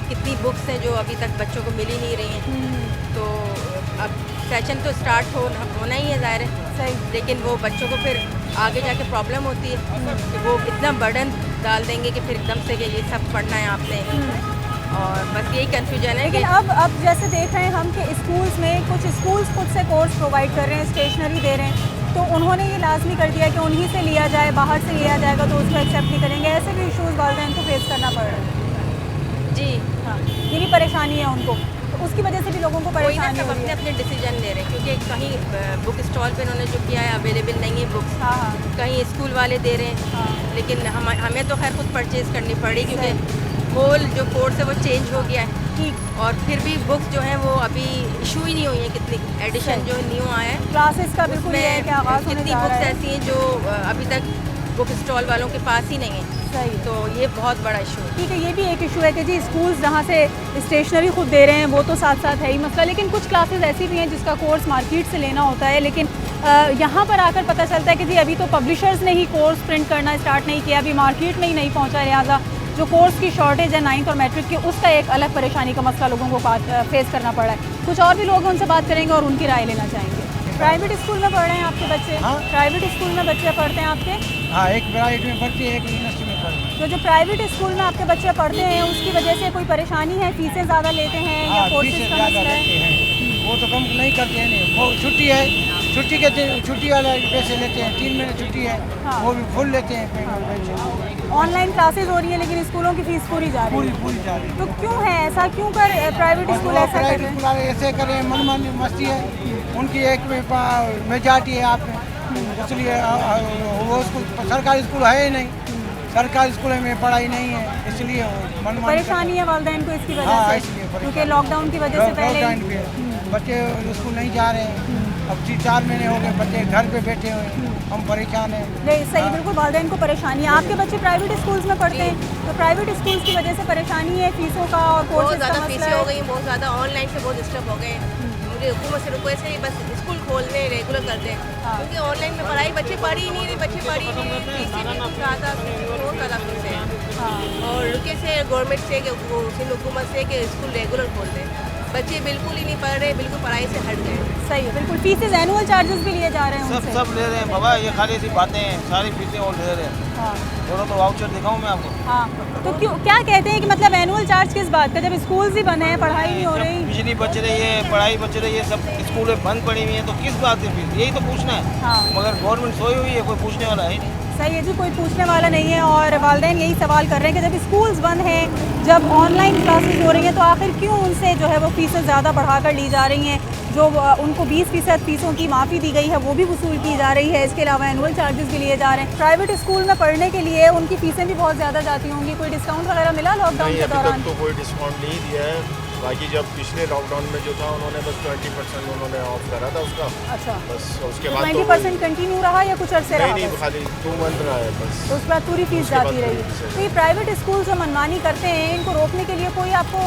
S11: कितनी बुक्स हैं जो अभी तक बच्चों को मिल ही नहीं रही हैं। तो अब सेशन तो स्टार्ट होना ही है ज़ाहिर है, सही, लेकिन वो बच्चों को फिर आगे जाके प्रॉब्लम होती है कि वो इतना बर्डन डाल देंगे कि फिर एकदम से कि ये सब पढ़ना है आपने। और बस यही कन्फ्यूजन है।
S1: लेकिन अब जैसे देख रहे हैं हम कि स्कूल्स में कुछ स्कूल्स खुद से कोर्स प्रोवाइड कर रहे हैं, स्टेशनरी दे रहे हैं, तो उन्होंने ये लाजमी कर दिया कि उन्हीं से लिया जाए, बाहर से लिया जाएगा तो उसको एक्सेप्ट नहीं करेंगे। ऐसे भी इशूज़ वालिदैन को फेस करना पड़ रहा है।
S11: जी
S1: हाँ, ये भी परेशानी है उनको, तो उसकी वजह से भी लोगों को परेशानी
S11: सब अपने अपने डिसीजन ले रहे हैं, क्योंकि कहीं बुक स्टॉल पे उन्होंने जो किया है अवेलेबल नहीं है बुक्स।
S1: हाँ हाँ,
S11: कहीं स्कूल वाले दे रहे हैं।
S1: हाँ,
S11: लेकिन हमें तो खैर खुद परचेज़ करनी पड़ी, क्योंकि होल जो कोर्स है वो चेंज हो गया है।
S1: ठीक,
S11: और फिर भी बुक्स जो हैं वो अभी इशू ही नहीं हुई हैं, कितनी एडिशन जो न्यू आया है
S1: क्लासेस का बिल्कुल ये है कि आगाज़ होने
S11: कितनी
S1: जा रहा
S11: बुक्स
S1: है।
S11: ऐसी हैं जो अभी तक बुक स्टॉल वालों के पास ही नहीं है।
S1: सही,
S11: तो ये बहुत बड़ा इशू है।
S1: ठीक है, ये भी एक इशू है कि जी स्कूल्स जहाँ से स्टेशनरी खुद दे रहे हैं वो तो साथ साथ है ही मसला, लेकिन कुछ क्लासेस ऐसी भी हैं जिसका कोर्स मार्केट से लेना होता है, लेकिन यहाँ पर आकर पता चलता है कि जी अभी तो पब्लिशर्स ने ही कोर्स प्रिंट करना स्टार्ट नहीं किया, अभी मार्केट में ही नहीं पहुँचा, लिहाजा जो कोर्स की शॉर्टेज है 9th और मैट्रिक की, उसका एक अलग परेशानी का मसला लोगों को फेस करना पड़ा है। कुछ और भी लोग उनसे बात करेंगे और उनकी राय लेना चाहेंगे। प्राइवेट स्कूल में पढ़ रहे हैं आपके बच्चे?
S12: हाँ?
S1: प्राइवेट स्कूल में बच्चे पढ़ते हैं आपके?
S12: हाँ, एक प्राइवेट में पढ़ती है, एक यूनिवर्सिटी में पढ़ती है।
S1: तो जो प्राइवेट स्कूल में आपके बच्चे पढ़ते हैं उसकी वजह से कोई परेशानी है, फीसें ज़्यादा लेते हैं या
S12: हाँ,
S1: कोर्सेज
S12: फीसें
S1: का
S12: ज़्यादा
S1: मसला
S12: लेते
S1: है?
S12: हैं, वो तो कम नहीं करते हैं। नहीं, वो छुट्टी है, छुट्टी के दिन छुट्टी वाले पैसे लेते हैं, 3 महीने छुट्टी है।
S1: हाँ।
S12: वो भी फुल लेते हैं पैसे।
S1: ऑनलाइन क्लासेज हो रही है लेकिन स्कूलों की फीस पूरी जा रही है।
S12: पूरी जा रही है।
S1: तो क्यों है ऐसा, क्यों कर प्राइवेट स्कूल ऐसा कर रहे हैं?
S12: प्राइवेट स्कूल ऐसे करें, मनमानी मस्ती है उनकी, एक मेजॉरिटी है आप में, इसलिए वो स्कूल सरकारी स्कूल है ही नहीं, सरकारी स्कूल में पढ़ाई नहीं है, इसलिए मन
S1: परेशानी है वालिदैन को इसकी वजह
S12: हाँ,
S1: से,
S12: इसलिए
S1: क्योंकि लॉकडाउन की वजह से पहले
S12: बच्चे स्कूल नहीं जा रहे हैं। अब 4 महीने हो गए बच्चे घर पे बैठे हुए हैं, हम परेशान हैं।
S1: नहीं सही, बिल्कुल वालिदैन को परेशानी है। आपके बच्चे प्राइवेट स्कूल्स में पढ़ते हैं, तो प्राइवेट स्कूल्स की वजह से परेशानी है फीसों का और
S11: बहुत
S1: कोर्सेज का
S11: ज़्यादा
S1: मसला
S11: फीसें हो
S1: है।
S11: गई, बहुत ज़्यादा ऑनलाइन से बहुत डिस्टर्ब हो गए। मुझे हुकूमत से रुपये से बस स्कूल खोल दें, रेगुलर कर दें, क्योंकि ऑनलाइन में पढ़ाई बच्चे पढ़ ही नहीं रहे, बच्चे पढ़ ही नहीं रहे। फीसें भी कुछ ज़्यादा, बहुत ज़्यादा फीसें हैं। और रुके से गवर्नमेंट से कि सिंध हुकूमत से कि स्कूल रेगुलर खोल दें, बच्चे बिल्कुल ही नहीं पढ़ रहे, बिल्कुल पढ़ाई से हट गए।
S1: सही है, बिल्कुल फीसेज एनुअल चार्जेस भी लिए जा रहे हैं उनसे।
S13: सब ले रहे हैं बाबा, ये खाली सी बातें हैं, सारी फीसें और ले रहे हैं।
S1: हाँ
S13: थोड़ा तो वाउचर दिखाऊं मैं आपको।
S1: हाँ, तो क्यों क्या कहते हैं कि मतलब एनुअल चार्ज किस बात का, जब स्कूल्स ही बंद हैं, पढ़ाई नहीं हो रही,
S13: बिजली बच रही है, पढ़ाई बच रही है, सब स्कूलें बंद पड़ी हुई हैं, तो किस बात है फीस, यही तो पूछना है।
S1: हाँ
S13: मगर गवर्नमेंट सोई हुई है, कोई पूछने वाला है नहीं।
S1: सही है जी, कोई पूछने वाला नहीं है। और वालिदैन यही सवाल कर रहे हैं कि जब स्कूल्स बंद हैं, जब ऑनलाइन क्लासेस हो रही हैं, तो आखिर क्यों उनसे जो है वो फीसें ज़्यादा बढ़ाकर ली जा रही हैं। जो उनको 20% फीसों की माफ़ी दी गई है वो भी वसूल की जा रही है, इसके अलावा एनुअल चार्जेस भी लिए जा रहे हैं। प्राइवेट स्कूल में पढ़ने के लिए उनकी फ़ीसें भी बहुत ज़्यादा जाती होंगी, कोई डिस्काउंट वगैरह मिला लॉकडाउन के दौरान?
S14: तो कोई डिस्काउंट नहीं दिया है, बाकी जब पिछले लॉकडाउन में जो था उन्होंने बस 20% उन्होंने ऑफ करा था उसका।
S1: अच्छा,
S14: बस उसके
S1: तो
S14: बाद
S1: 20% कंटिन्यू रहा या कुछ अर्से रहा?
S14: नहीं, खाली 2 मंथ रहा है बस।
S1: तो उसके बाद पूरी फीस जाती रही। तो ये प्राइवेट स्कूल जो मनमानी करते हैं, इनको रोकने के लिए कोई आपको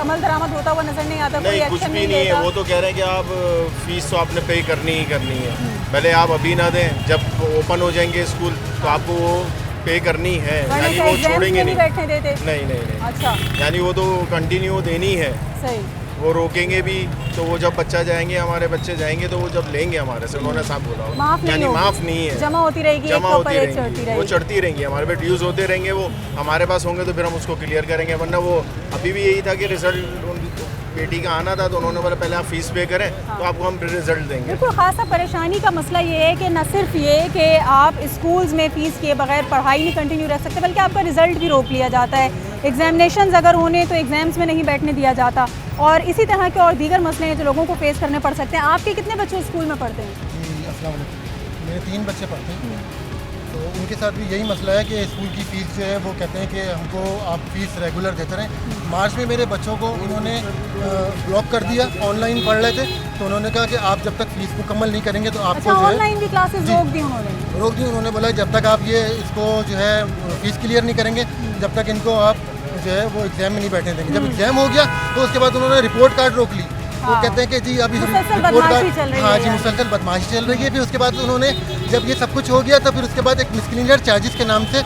S1: अमल दरामद होता हुआ नजर नहीं आता?
S14: नहीं, कुछ भी नहीं है। वो तो कह रहे हैं कि आप फीस तो आपने पे करनी ही करनी है, भले आप अभी ना दें, जब ओपन हो जाएंगे स्कूल तो आपको वो पे करनी है, यानी वो छोड़ेंगे नहीं।
S1: बैठने देते?
S14: नहीं।
S1: अच्छा, यानी
S14: वो तो कंटिन्यू देनी है।
S1: सही,
S14: वो रोकेंगे भी तो वो जब बच्चा जाएंगे, हमारे बच्चे जाएंगे तो वो जब लेंगे हमारे से, उन्होंने साफ बोला, यानी माफ़ नहीं है,
S1: जमा होती रहेगी,
S14: जमा होती रहेगी, वो चढ़ती रहेंगी, हमारे पे ड्यूज होते रहेंगे, वो हमारे पास होंगे तो फिर हम उसको क्लियर करेंगे। वरना वो अभी भी यही था कि रिजल्ट बेटी का आना था तो उन्होंने बोला पहले आप फीस पे करें तो आपको हम रिजल्ट देंगे।
S1: बिल्कुल, खासा परेशानी का मसला ये है कि न सिर्फ ये कि आप स्कूल्स में फ़ीस के बगैर पढ़ाई नहीं कंटिन्यू रख सकते, बल्कि आपका रिज़ल्ट भी रोक लिया जाता है। एग्जामिनेशंस अगर होने तो एग्ज़ाम्स में नहीं बैठने दिया जाता, और इसी तरह के और दीगर मसले हैं जो लोगों को फेस करने पड़ सकते हैं। आपके कितने बच्चे स्कूल में पढ़ते हैं?
S15: जी अस्सलाम वालेकुम, मेरे 3 बच्चे पढ़ते हैं, तो उनके साथ भी यही मसला है कि स्कूल की फ़ीस जो है वो कहते हैं कि हमको आप फ़ीस रेगुलर देते रहें। मार्च में मेरे बच्चों को उन्होंने ब्लॉक कर दिया, ऑनलाइन पढ़ रहे थे, तो उन्होंने कहा कि आप जब तक फ़ीस मुकम्मल नहीं करेंगे तो आपको जो है
S1: ऑनलाइन भी क्लासेस रोक दी उन्होंने?
S15: उन्होंने बोला जब तक आप ये इसको जो है फ़ीस क्लियर नहीं करेंगे, जब तक इनको आप जो है वो एग्ज़ाम में नहीं बैठने देंगे। जब एग्ज़ाम हो गया तो उसके बाद उन्होंने रिपोर्ट कार्ड रोक ली। वो कहते हैं कि जी अभी रिपोर्ट कार्ड, हाँ जी, मुसलसल बदमाशी चल रही है। फिर उसके बाद उन्होंने जब ये सब कुछ हो गया तो फिर उसके बाद एक मिसक्लियर चार्जेस के नाम से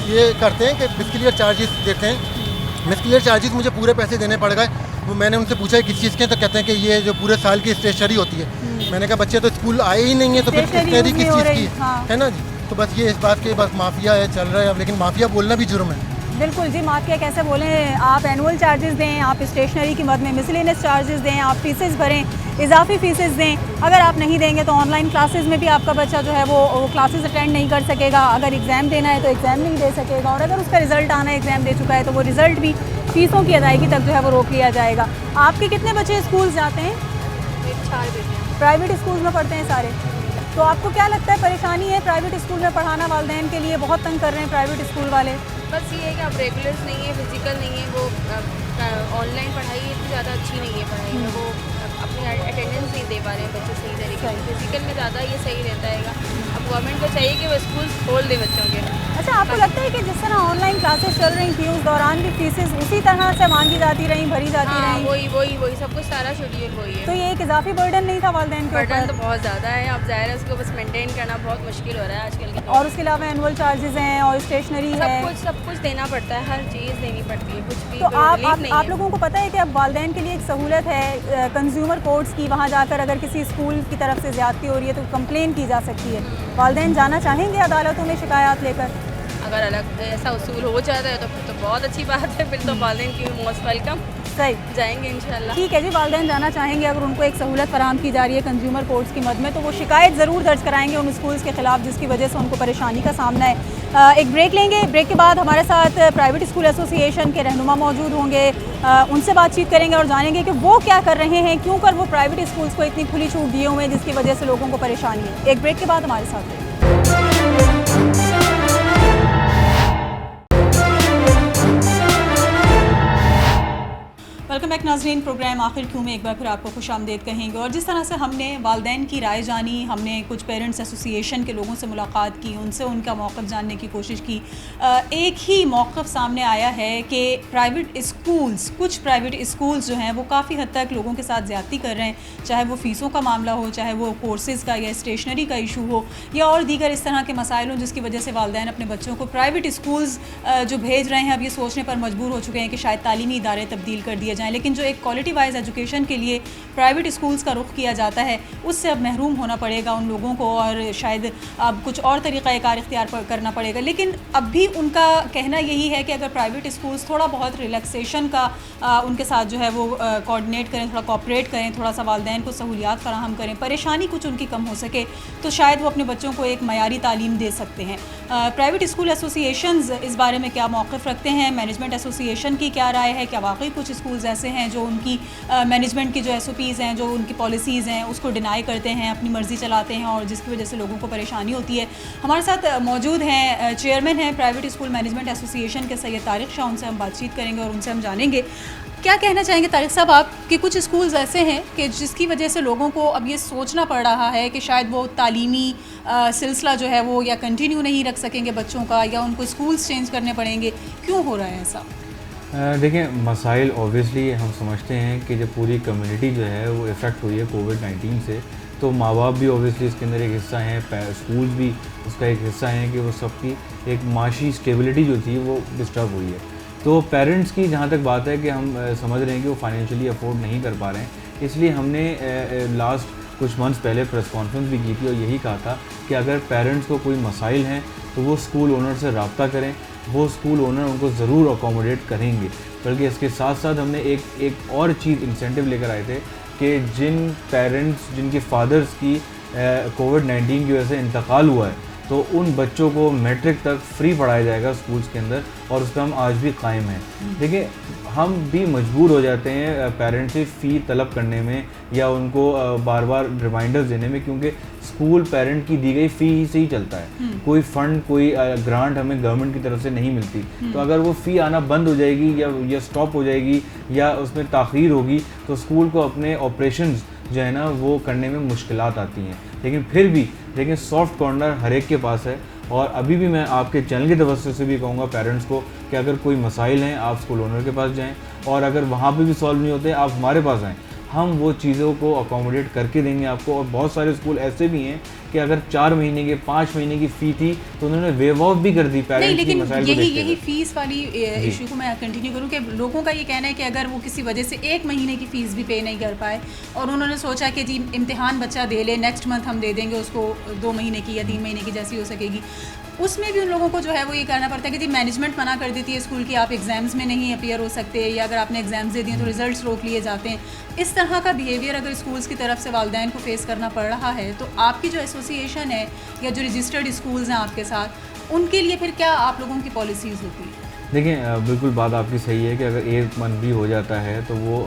S15: ये करते हैं कि मिसक्लियर चार्जेस देते हैं। मिसक्लियर चार्जेस मुझे पूरे पैसे देने पड़ गए। वो मैंने उनसे पूछा किस चीज़ के, तो कहते हैं कि ये जो पूरे साल की स्टेशनरी होती है। मैंने कहा बच्चे तो स्कूल आए ही नहीं है तो फिर स्टेशनरी किस चीज़ की है ना जी। तो बस ये इस बात के बस माफिया है चल रहा है अब, लेकिन माफिया बोलना भी जुर्म है।
S1: बिल्कुल जी, माफिया कैसे बोलें? आप एनुअल चार्जेस दें, आप स्टेशनरी की मद में मिसलेनियस चार्जेस दें, आप फीसेस भरें, इजाफी फीसेस दें। अगर आप नहीं देंगे तो ऑनलाइन क्लासेस में भी आपका बच्चा जो है वो क्लासेस अटेंड नहीं कर सकेगा। अगर एग्ज़ाम देना है तो एग्ज़ाम नहीं दे सकेगा, और अगर उसका रिज़ल्ट आना है, एग्ज़ाम दे चुका है, तो वो रिज़ल्ट भी फ़ीसों की अदायगी तक जो है वो रोक लिया जाएगा। आपके कितने बच्चे स्कूल जाते हैं?
S11: 4 बेटे।
S1: प्राइवेट स्कूल में पढ़ते हैं सारे? तो आपको क्या लगता है परेशानी है प्राइवेट स्कूल में पढ़ाना? वालिदैन के लिए बहुत तंग कर रहे हैं प्राइवेट स्कूल वाले।
S11: बस ये है कि अब रेगुलर्स नहीं है, फिजिकल नहीं है, वो ऑनलाइन पढ़ाई इतनी ज़्यादा अच्छी नहीं है पढ़ाई में, वो अपनी अटेंडेंस नहीं दे पा रहे हैं बच्चे सही तरीके से। फिजिकल में ज़्यादा ये सही रहता है। अब गवर्नमेंट को चाहिए कि वो स्कूल खोल दे बच्चों के।
S1: अच्छा, आपको लगता है कि जिस तरह ऑनलाइन क्लासेस चल रही थी उस दौरान भी फीसेस उसी तरह से मांगी जाती रहीं, भरी जाती रहीं?
S11: वही सब कुछ, सारा शेड्यूल वही है।
S1: तो ये एक इजाफी बर्डन नहीं था वालिदैन के ऊपर?
S11: बर्डन तो बहुत ज़्यादा है, अब ज़ाहिर है उसको बस मेंटेन करना बहुत मुश्किल हो रहा है आजकल के।
S1: और उसके अलावा एनुअल चार्जेस हैं और स्टेशनरी है,
S11: सब कुछ देना पड़ता है, हर चीज़ देनी पड़ती है, कुछ भी
S1: तो आप लोगों को पता है कि अब वालिदैन के लिए एक सहूलत है कंज्यूमर कोर्ट्स की। वहाँ जाकर अगर किसी स्कूल की तरफ से ज़्यादती हो रही है तो कंप्लेन की जा सकती है। वालिदैन जाना चाहेंगे अदालतों में शिकायत लेकर?
S11: अगर अलग ऐसा उसूल हो जाता है तो फिर तो बहुत अच्छी बात है, फिर तो वालिदैन की मोस्ट वेलकम।
S1: सही,
S11: जाएंगे इंशाल्लाह।
S1: ठीक है जी, वालिदैन जाना चाहेंगे, अगर उनको एक सहूलत फराहम की जा रही है कंज्यूमर कोर्ट्स की मद में, तो वो शिकायत ज़रूर दर्ज कराएंगे उन स्कूल्स के ख़िलाफ़ जिसकी वजह से उनको परेशानी का सामना है। एक ब्रेक लेंगे। ब्रेक के बाद हमारे साथ प्राइवेट स्कूल एसोसिएशन के रहनुमा मौजूद होंगे, उनसे बातचीत करेंगे और जानेंगे कि वो क्या कर रहे हैं, क्यों कर वो प्राइवेट स्कूल्स को इतनी खुली छूट दिए हुए हैं जिसकी वजह से लोगों को परेशानी है। एक ब्रेक के बाद हमारे साथ रहें। वेलकम बैक नाज़रीन, प्रोग्राम आखिर क्यों में एक बार फिर आपको खुशामदीद कहेंगे। और जिस तरह से हमने वालिदैन की राय जानी, हमने कुछ पेरेंट्स एसोसिएशन के लोगों से मुलाकात की, उनसे उनका मौक़िफ़ जानने की कोशिश की, एक ही मौक़िफ़ सामने आया है कि प्राइवेट स्कूल्स, कुछ प्राइवेट स्कूल्स जो हैं वो काफ़ी हद तक लोगों के साथ ज़्यादती कर रहे हैं, चाहे वो फ़ीसों का मामला हो, चाहे वो कोर्सेज़ का या स्टेशनरी का इशू हो, या और दीगर इस तरह के मसाइल हों जिसकी वजह से वालिदैन अपने बच्चों को प्राइवेट स्कूल्स जो भेज रहे हैं अब ये सोचने पर मजबूर हो चुके हैं कि शायद तालीमी इदारे तब्दील कर दिए जाएँ। लेकिन जो एक क्वालिटी वाइज एजुकेशन के लिए प्राइवेट स्कूल्स का रुख किया जाता है उससे अब महरूम होना पड़ेगा उन लोगों को, और शायद अब कुछ और तरीक़ाकार इख्तियार करना पड़ेगा। लेकिन अब भी उनका कहना यही है कि अगर प्राइवेट स्कूल्स थोड़ा बहुत रिलैक्सेशन का उनके साथ जो है वो कोऑर्डिनेट करें, थोड़ा कोऑपरेट करें, थोड़ा सा वालिदैन को सहूलियात फराहम करें, परेशानी कुछ उनकी कम हो सके, तो शायद वो अपने बच्चों को एक मयारी तालीम दे सकते हैं। प्राइवेट स्कूल एसोसिएशंस इस बारे में क्या मौक़िफ़ रखते हैं, मैनेजमेंट एसोसिएशन की क्या राय है, क्या वाकई कुछ स्कूल्स ऐसे हैं जो उनकी मैनेजमेंट की जो SOPs हैं, जो उनकी पॉलिसीज़ हैं उसको डिनाई करते हैं, अपनी मर्ज़ी चलाते हैं और जिसकी वजह से लोगों को परेशानी होती है। हमारे साथ मौजूद हैं चेयरमैन हैं प्राइवेट स्कूल मैनेजमेंट एसोसिएशन के सैयद तारिक शाह, उनसे हम बातचीत करेंगे और उनसे हम जानेंगे क्या कहना चाहेंगे। तारिक साहब, आप कि कुछ स्कूल्स ऐसे हैं कि जिसकी वजह से लोगों को अब ये सोचना पड़ रहा है कि शायद वो तालीमी सिलसिला जो है वो या कंटिन्यू नहीं रख सकेंगे बच्चों का, या उनको स्कूल्स चेंज करने पड़ेंगे, क्यों हो रहा है ऐसा?
S16: देखें, मसाइल ऑब्वियसली हम समझते हैं कि जब पूरी कम्युनिटी जो है वो इफ़ेक्ट हुई है कोविड-19 से, तो माँ बाप भी ऑब्वियसली इसके अंदर एक हिस्सा हैं, स्कूल्स भी उसका एक हिस्सा हैं कि वो सबकी एक माशी स्टेबिलिटी जो थी वो डिस्टर्ब हुई है। तो पेरेंट्स की जहाँ तक बात है कि हम समझ रहे हैं कि वो फाइनेंशियली अफोर्ड नहीं कर पा रहे हैं, इसलिए हमने लास्ट कुछ मंथ्स पहले प्रेस कॉन्फ्रेंस भी की थी और यही कहा था कि अगर पेरेंट्स को कोई मसाइल हैं तो वो स्कूल ओनर से रब्ता करें, वो स्कूल ओनर उनको ज़रूर अकोमोडेट करेंगे। बल्कि इसके साथ साथ हमने एक और चीज़ इंसेंटिव लेकर आए थे कि जिन पेरेंट्स जिनके फादर्स की कोविड-19 की वजह से इंतकाल हुआ है तो उन बच्चों को मैट्रिक तक फ्री पढ़ाया जाएगा स्कूल्स के अंदर, और उस पर हम आज भी कायम हैं। देखिए, हम भी मजबूर हो जाते हैं पेरेंट्स से फ़ी तलब करने में या उनको बार बार रिमाइंडर्स देने में, क्योंकि स्कूल पेरेंट की दी गई फ़ी ही से ही चलता है। कोई फ़ंड, कोई ग्रांट हमें गवर्नमेंट की तरफ से नहीं मिलती। तो अगर वो फ़ी आना बंद हो जाएगी या स्टॉप हो जाएगी या उसमें ताख़ीर होगी तो स्कूल को अपने ऑपरेशंस जो है ना वो करने में मुश्किलात आती हैं। लेकिन फिर भी देखिए, सॉफ्ट कॉर्नर हर एक के पास है, और अभी भी मैं आपके चैनल की तवज्जो से भी कहूँगा पेरेंट्स को कि अगर कोई मसाइल हैं आप स्कूल ओनर के पास जाएं, और अगर वहाँ पे भी सॉल्व नहीं होते आप हमारे पास आएँ, हम वो चीज़ों को अकोमोडेट करके देंगे आपको। और बहुत सारे स्कूल ऐसे भी हैं कि अगर 4 महीने के 5 महीने की फ़ी थी तो उन्होंने वेव ऑफ भी कर दी पेरेंट्स की मसाइल को देखते हुए।
S1: यही फ़ीस वाली इशू को मैं कंटिन्यू करूँ कि लोगों का ये कहना है कि अगर वो किसी वजह से 1 महीने की फ़ीस भी पे नहीं कर पाए और उन्होंने सोचा कि जी इम्तिहान बच्चा दे ले, नेक्स्ट मंथ हम दे देंगे उसको 2 महीने की या 3 महीने की जैसी हो सकेगी, उसमें भी उन लोगों को जो है वो ये करना पड़ता है कि जी मैनेजमेंट मना कर देती है स्कूल की, आप एग्ज़ाम्स में नहीं अपीयर हो सकते, या अगर आपने एग्ज़ाम्स दे दिए तो रिजल्ट्स रोक लिए जाते हैं। इस तरह का बिहेवियर अगर स्कूल्स की तरफ से वालिदैन को फेस करना पड़ रहा है तो आपकी जो एसोसिएशन है या जो रजिस्टर्ड स्कूल्स हैं आपके साथ, उनके लिए फिर क्या आप लोगों की पॉलिसीज़ होती है?
S16: देखिए, बिल्कुल बात आपकी सही है कि अगर 1 मंथ भी हो जाता है तो वो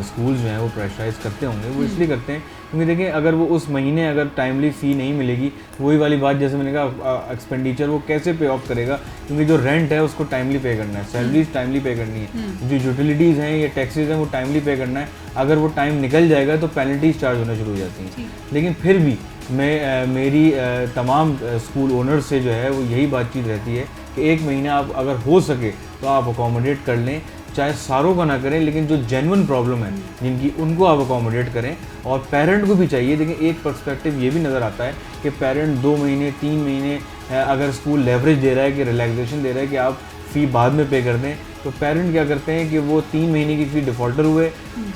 S16: स्कूल्स जो हैं वो प्रेशराइज़ करते होंगे। वो इसलिए करते हैं क्योंकि देखिए, अगर वो उस महीने अगर टाइमली फ़ी नहीं मिलेगी, वही वाली बात जैसे मैंने कहा, एक्सपेंडिचर वो कैसे पे ऑफ करेगा, क्योंकि जो रेंट है उसको टाइमली पे करना है, सैलरीज टाइमली पे करनी है, जो यूटिलिटीज़ हैं या टैक्सेस हैं वो टाइमली पे करना है। अगर वो टाइम निकल जाएगा तो पेनल्टीज चार्ज होना शुरू हो जाती हैं। लेकिन फिर भी मेरी तमाम स्कूल ओनर्स से जो है वो यही बातचीत रहती है कि 1 महीना आप अगर हो सके तो आप अकोमोडेट कर लें, चाहे सारों का ना करें, लेकिन जो जेन्युइन प्रॉब्लम है जिनकी, उनको आप अकोमोडेट करें। और पेरेंट को भी चाहिए, देखिए एक पर्सपेक्टिव ये भी नज़र आता है कि पेरेंट 2 महीने 3 महीने अगर स्कूल लेवरेज दे रहा है कि रिलैक्सेशन दे रहा है कि आप फ़ी बाद में पे कर दें, तो पेरेंट क्या करते हैं कि वो 3 महीने की फ़ी डिफ़ॉल्टर हुए,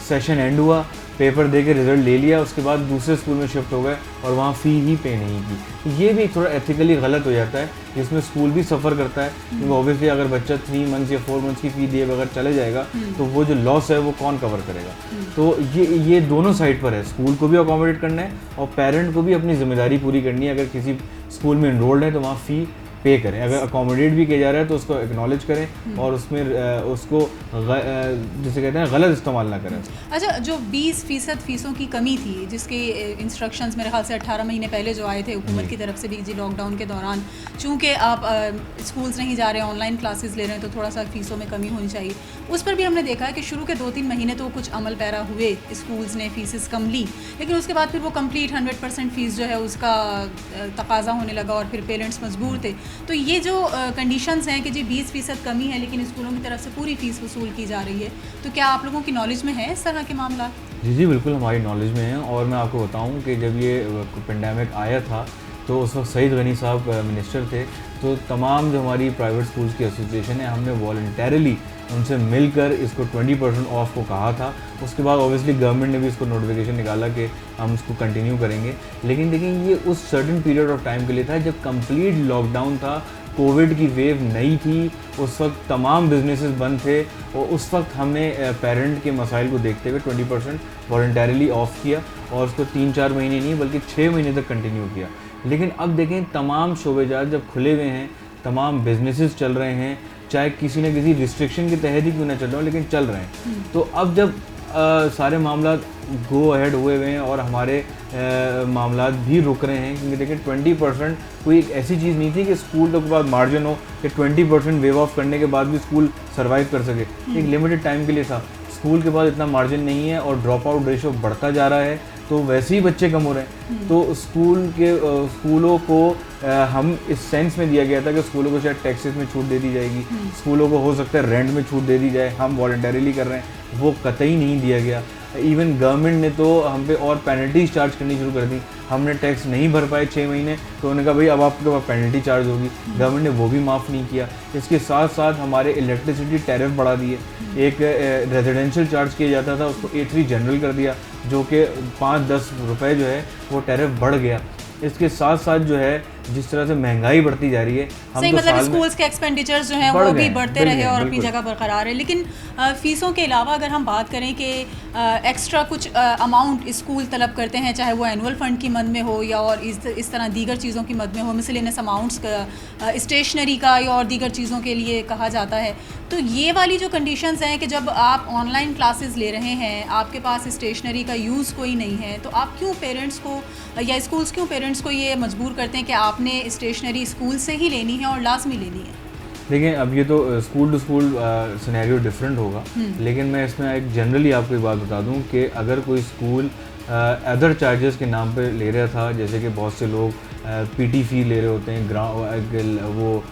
S16: सेशन एंड हुआ, पेपर दे के रिज़ल्ट ले लिया, उसके बाद दूसरे स्कूल में शिफ्ट हो गए और वहाँ फ़ी ही पे नहीं की। ये भी थोड़ा एथिकली गलत हो जाता है, जिसमें स्कूल भी सफ़र करता है, क्योंकि ऑब्वियसली अगर बच्चा 3 मंथ्स या 4 मंथ्स की फ़ी दिए बगैर चले जाएगा तो वो जो लॉस है वो कौन कवर करेगा। तो ये दोनों साइड पर है, स्कूल को भी अकोमोडेट करना है और पेरेंट को भी अपनी ज़िम्मेदारी पूरी करनी है। अगर किसी स्कूल में इनरोल्ड है तो वहाँ फ़ी पे करें। अगर अकोमोडेट भी किया जा रहा है तो उसको एक्नॉलेज करें और उसमें उसको जिसे कहते हैं गलत इस्तेमाल ना करें।
S1: अच्छा, जो 20% फ़ीसों की कमी थी जिसके इंस्ट्रक्शंस मेरे ख्याल से 18 महीने पहले जो आए थे हुकूमत की तरफ से भी जी लॉकडाउन के दौरान, चूँकि आप स्कूल्स नहीं जा रहे हैं, ऑनलाइन क्लासेस ले रहे हैं, तो थोड़ा सा फ़ीसों में कमी होनी चाहिए। उस पर भी हमने देखा है कि शुरू के 2-3 महीने तो कुछ अमल पैरा हुए, स्कूल्स ने फ़ीसेस कम ली, लेकिन उसके बाद फिर वो कंप्लीट 100% फ़ीस जो है उसका तकाजा होने लगा और फिर पेरेंट्स मजबूर थे। तो ये जो कंडीशंस हैं कि जी 20% कमी है लेकिन स्कूलों की तरफ से पूरी फ़ीस वसूल की जा रही है, तो क्या आप लोगों की नॉलेज में है इस तरह के मामला?
S16: जी बिल्कुल हमारी नॉलेज में है। और मैं आपको बताऊं कि जब ये पेंडेमिक आया था तो उस वक्त सईद गनी साहब मिनिस्टर थे, तो तमाम जो हमारी प्राइवेट स्कूल्स की एसोसिएशन है हमने वॉलंटरली उनसे मिलकर इसको 20% ऑफ को कहा था। उसके बाद ऑब्वियसली गवर्नमेंट ने भी इसको नोटिफिकेशन निकाला कि हम इसको कंटिन्यू करेंगे, लेकिन देखिए ये उस सर्टेन पीरियड ऑफ टाइम के लिए था जब कंप्लीट लॉकडाउन था, कोविड की वेव नई थी, उस वक्त तमाम बिजनेसेस बंद थे और उस वक्त हमने पेरेंट के मसाइल को देखते हुए 20% वॉलंटरली ऑफ किया और उसको 3-4 महीने नहीं बल्कि 6 महीने तक कंटिन्यू किया। लेकिन अब देखें तमाम शोबेजात जब खुले हुए हैं, तमाम बिजनेसेस चल रहे हैं, चाहे किसी न किसी रिस्ट्रिक्शन के तहत ही क्यों ना चल रहा हो लेकिन चल रहे हैं, तो अब जब सारे मामला गो अहेड हुए हुए हैं और हमारे मामला भी रुक रहे हैं, क्योंकि देखिए 20% कोई एक ऐसी चीज़ नहीं थी कि स्कूल के बाद मार्जिन हो कि 20% वेव ऑफ करने के बाद भी स्कूल सर्वाइव कर सके। एक लिमिटेड टाइम के लिए था, स्कूल के बाद इतना मार्जिन नहीं है और ड्रॉप आउट रेशो बढ़ता जा रहा है, तो वैसे ही बच्चे कम हो रहे हैं। तो स्कूलों को हम इस सेंस में दिया गया था कि स्कूलों को शायद टैक्सेस में छूट दे दी जाएगी, स्कूलों को हो सकता है रेंट में छूट दे दी जाए, हम वॉलंटरीली कर रहे हैं, वो कतई नहीं दिया गया। इवन गवर्नमेंट ने तो हम पे और पेनल्टीज चार्ज करनी शुरू कर दी। हमने टैक्स नहीं भर पाए 6 महीने तो उन्होंने कहा भाई अब आपके पास पेनल्टी चार्ज होगी, गवर्नमेंट ने वो भी माफ़ नहीं किया। इसके साथ साथ हमारे इलेक्ट्रिसिटी टैरिफ बढ़ा दिए, एक रेजिडेंशियल चार्ज किया जाता था उसको A3 जनरल कर दिया, जो कि 5-10 रुपये जो है वो टैरिफ बढ़ गया। इसके साथ साथ जो है जिस तरह से महंगाई बढ़ती जा रही है, हम
S1: सही
S16: तो
S1: मतलब स्कूल्स के एक्सपेंडिचर्स जो हैं वो भी बढ़ते रहे और अपनी
S16: बिल्कुल।
S1: जगह बरकरार है। लेकिन फ़ीसों के अलावा अगर हम बात करें कि एक्स्ट्रा कुछ अमाउंट स्कूल तलब करते हैं, चाहे वो एनुअल फ़ंड की मद में हो या और इस तरह दीगर चीज़ों की मद में हो, मिसलेनियस अमाउंट्स का स्टेशनरी का या और दीगर चीज़ों के लिए कहा जाता है, तो ये वाली जो कंडीशंस हैं कि जब आप ऑनलाइन क्लासेस ले रहे हैं, आपके पास स्टेशनरी का यूज़ कोई नहीं है, तो आप क्यों पेरेंट्स को या स्कूल्स क्यों पेरेंट्स को ये मजबूर करते हैं कि आपने स्टेशनरी स्कूल से ही लेनी है और लाजमी लेनी है?
S16: देखिए अब ये तो school to school scenario different होगा, लेकिन मैं इसमें एक जनरली आपको एक बात बता दूं कि अगर कोई स्कूल अदर चार्जेस के नाम पे ले रहा था, जैसे कि बहुत से लोग PT फ़ी ले रहे होते हैं, वो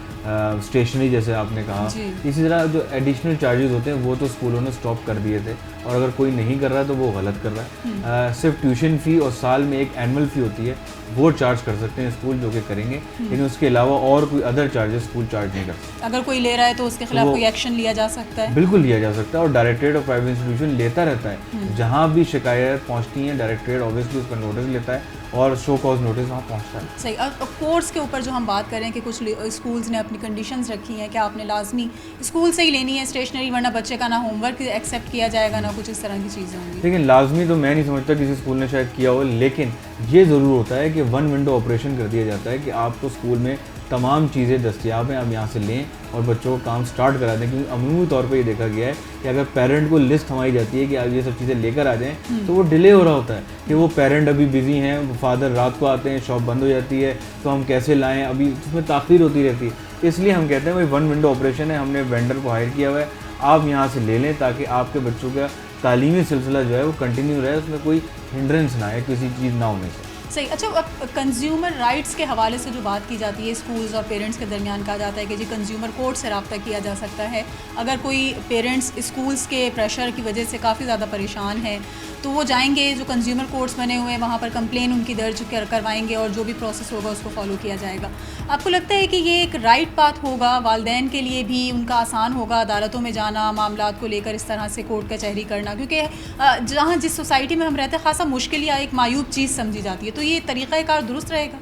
S16: स्टेशनरी जैसे आपने कहा, इसी तरह जो एडिशनल चार्जेस होते हैं वो तो स्कूलों ने स्टॉप कर दिए थे और अगर कोई नहीं कर रहा है तो वो गलत कर रहा है। सिर्फ ट्यूशन फ़ी और साल में एक एनुअल फ़ी होती है वो चार्ज कर सकते हैं स्कूल, जो कि करेंगे, लेकिन उसके अलावा और कोई अदर चार्जेस स्कूल चार्ज नहीं कर सकते।
S1: अगर कोई ले रहा है तो उसके खिलाफ कोई एक्शन लिया जा सकता है?
S16: बिल्कुल लिया जा सकता है और डायरेक्टरेट ऑफ प्राइवेट इंस्टीट्यूशन लेता रहता है, जहाँ भी शिकायत पहुँचती है डायरेक्टरेट ऑब्वियसली उसका नोटिस लेता है और शो कॉज नोटिस वहाँ पहुँचता है।
S1: सही। और कोर्स के ऊपर जो हम बात करें कि कुछ स्कूल्स ने अपनी कंडीशंस रखी हैं कि आपने लाजमी स्कूल से ही लेनी है स्टेशनरी, वरना बच्चे का ना होमवर्क एक्सेप्ट किया जाएगा ना कुछ इस तरह की चीज़ें होंगी।
S16: लेकिन लाजमी तो मैं नहीं समझता किसी स्कूल ने शायद किया हो, लेकिन ये ज़रूर होता है कि 1 विंडो ऑपरेशन कर दिया जाता है कि आपको स्कूल में तमाम चीज़ें दस्तियाब हैं, आप यहाँ से लें और बच्चों को काम स्टार्ट करा दें। क्योंकि अमूमी तौर पे ये देखा गया है कि अगर पेरेंट को लिस्ट हमारी जाती है कि आप ये सब चीज़ें लेकर आ जाएं, तो वो डिले हो रहा होता है कि वो पेरेंट अभी बिज़ी हैं, फादर रात को आते हैं, शॉप बंद हो जाती है, तो हम कैसे लाएँ, अभी उसमें ताख़ीर होती रहती है। इसलिए हम कहते हैं भाई 1 विंडो ऑपरेशन है, हमने वेंडर को हायर किया हुआ है, आप यहाँ से ले लें ताकि आपके बच्चों का तालीमी सिलसिला जो है वो कंटिन्यू रहे, उसमें कोई हिंड्रेंस ना आए किसी चीज़ ना होने से।
S1: सही। अच्छा, अब कंज्यूमर राइट्स के हवाले से जो बात की जाती है स्कूल्स और पेरेंट्स के दरमियान, कहा जाता है कि जी कंज्यूमर कोर्ट से रब्ता किया जा सकता है। अगर कोई पेरेंट्स स्कूल्स के प्रेशर की वजह से काफ़ी ज़्यादा परेशान है तो वो जाएंगे, जो कंज्यूमर कोर्ट्स बने हुए हैं वहाँ पर कंप्लेन उनकी दर्ज करवाएंगे और जो भी प्रोसेस होगा उसको फॉलो किया जाएगा। आपको लगता है कि ये एक राइट पाथ होगा, वालिदैन के लिए भी उनका आसान होगा अदालतों में जाना, मामलात को लेकर इस तरह से कोर्ट कचहरी करना? क्योंकि जहाँ जिस सोसाइटी में हम रहते हैं खासा मुश्किल या एक मायूब चीज़ समझी जाती है, तो ये तरीक़ाकार दुरुस्त रहेगा?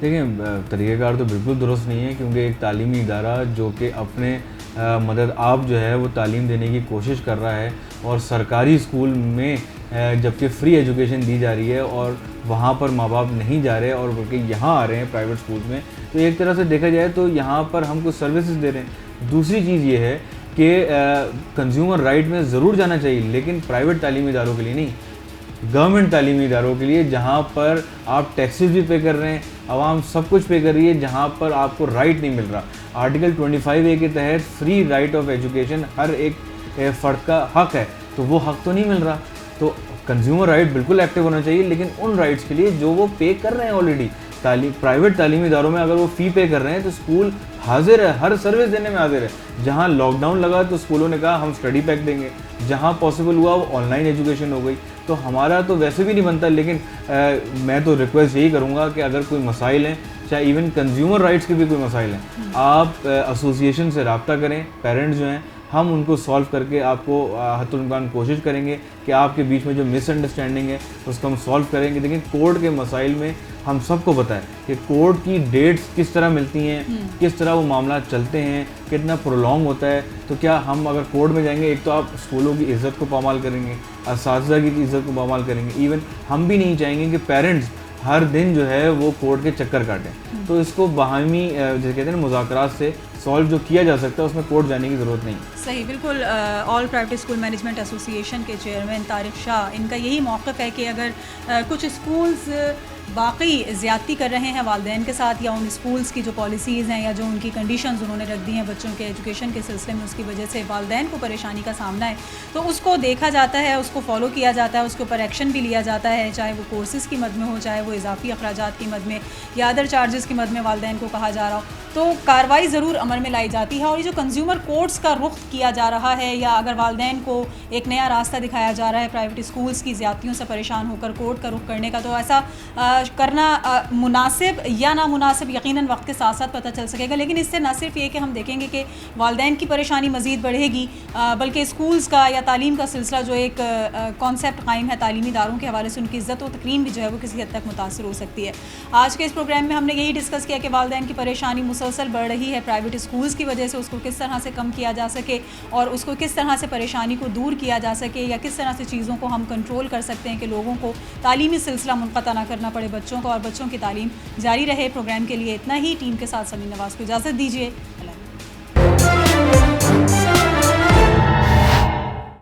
S16: देखिए तरीक़ाकार तो बिल्कुल दुरुस्त नहीं है, क्योंकि एक तालीमी इदारा जो कि अपने मदद आप जो है वो तालीम देने की कोशिश कर रहा है, और सरकारी स्कूल में जबकि फ्री एजुकेशन दी जा रही है और वहाँ पर माँ बाप नहीं जा रहे और बल्कि यहाँ आ रहे हैं प्राइवेट स्कूल में, तो एक तरह से देखा जाए तो यहाँ पर हम कुछ सर्विसेज दे रहे हैं। दूसरी चीज़ ये है कि कंज्यूमर राइट में ज़रूर जाना चाहिए, लेकिन प्राइवेट तालीमी इदारों के लिए नहीं, गवर्नमेंट तालीमी इदारों के लिए, जहाँ पर आप टैक्सेस भी पे कर रहे हैं, आवाम सब कुछ पे कर रही है, जहाँ पर आपको राइट नहीं मिल रहा। आर्टिकल 25A के तहत फ्री राइट ऑफ एजुकेशन हर एक फ़र्द का हक है, तो वो हक तो नहीं मिल रहा। तो कंज्यूमर राइट बिल्कुल एक्टिव होना चाहिए, लेकिन उन राइट्स के लिए जो वो पे कर रहे हैं ऑलरेडी। प्राइवेट तालीमी इदारों में अगर वो फ़ी पे कर रहे हैं तो स्कूल हाजिर है, हर सर्विस देने में हाजिर है। जहाँ लॉकडाउन लगा तो स्कूलों ने कहा हम स्टडी पैक देंगे, जहाँ पॉसिबल हुआ वो ऑनलाइन एजुकेशन हो गई। तो हमारा तो वैसे भी नहीं बनता, लेकिन मैं तो रिक्वेस्ट यही करूँगा कि अगर कोई मसाइल हैं, चाहे इवन कंज्यूमर राइट्स के भी कोई मसाइल हैं, आप एसोसिएशन से रब्ता करें, पेरेंट्स जो हैं हम उनको सॉल्व करके आपको हत्तुल-इम्कान कोशिश करेंगे कि आपके बीच में जो मिसअंडरस्टैंडिंग है उसको हम सॉल्व करेंगे। लेकिन कोर्ट के मसाइल में हम सबको पता है कि कोर्ट की डेट्स किस तरह मिलती हैं, किस तरह वो मामला चलते हैं, कितना प्रोलॉन्ग होता है। तो क्या हम अगर कोर्ट में जाएंगे, एक तो आप स्कूलों की इज़्ज़त को पामाल करेंगे, असातिज़ा की इज़्ज़त को पामाल करेंगे। इवन हम भी नहीं चाहेंगे कि पेरेंट्स हर दिन जो है वो कोर्ट के चक्कर काटें। तो इसको बाहमी जैसे कहते हैं मुज़ाकरात से सॉल्व जो किया जा सकता है, उसमें कोर्ट जाने की ज़रूरत नहीं।
S1: सही, बिल्कुल। All private school management association के चेयरमैन तारिक शाह, इनका यही मौक़िफ़ है कि अगर कुछ स्कूल्स वाकई ज़्यादती कर रहे हैं वालिदैन के साथ, या उन स्कूल्स की जो पॉलिसीज़ हैं या जो उनकी कंडीशंस उन्होंने रख दी हैं बच्चों के एजुकेशन के सिलसिले में, उसकी वजह से वालिदैन को परेशानी का सामना है, तो उसको देखा जाता है, उसको फॉलो किया जाता है, उसके ऊपर एक्शन भी लिया जाता है, चाहे वो कोर्सेज़ की मद में हो, चाहे वो इजाफी अखराजात की मद में या अदर चार्जेस की मद में वालिदैन को कहा जा रहा हो, तो कार्रवाई ज़रूर अमल में लाई जाती है। और ये जो कंज्यूमर कोर्ट्स का रुख किया जा रहा है, या अगर वालिदैन को एक नया रास्ता दिखाया जा रहा है प्राइवेट स्कूल्स की ज़्यादतियों से परेशान होकर कोर्ट का रुख करने का, तो ऐसा करना मुनासिब या नामुनासिब यकीनन वक्त के साथ साथ पता चल सकेगा। लेकिन इससे न सिर्फ ये कि हम देखेंगे कि वालिदैन की परेशानी मज़ीद बढ़ेगी, बल्कि स्कूल्स का या तालीम का सिलसिला जो एक कॉन्सेप्ट कायम है तालीमी इदारों के हवाले से, उनकी इज़्ज़त व तकरीम भी जो है वो किसी हद तक मुतासर हो सकती है। आज के इस प्रोग्राम में हमने यही डिस्कस किया कि वालिदैन की परेशानी मुसलसल बढ़ रही है प्राइवेट स्कूल्स की वजह से, उसको किस तरह से कम किया जा सके और उसको किस तरह से परेशानी को दूर किया जा सके, या किस तरह से चीज़ों को हम कंट्रोल कर सकते हैं कि लोगों को तालीमी सिलसिला मुनक़ता ना करना पड़े बच्चों को, और बच्चों की तालीम जारी रहे। प्रोग्राम के लिए इतना ही। टीम के साथ समीन नवाज़ को इजाज़त दीजिए।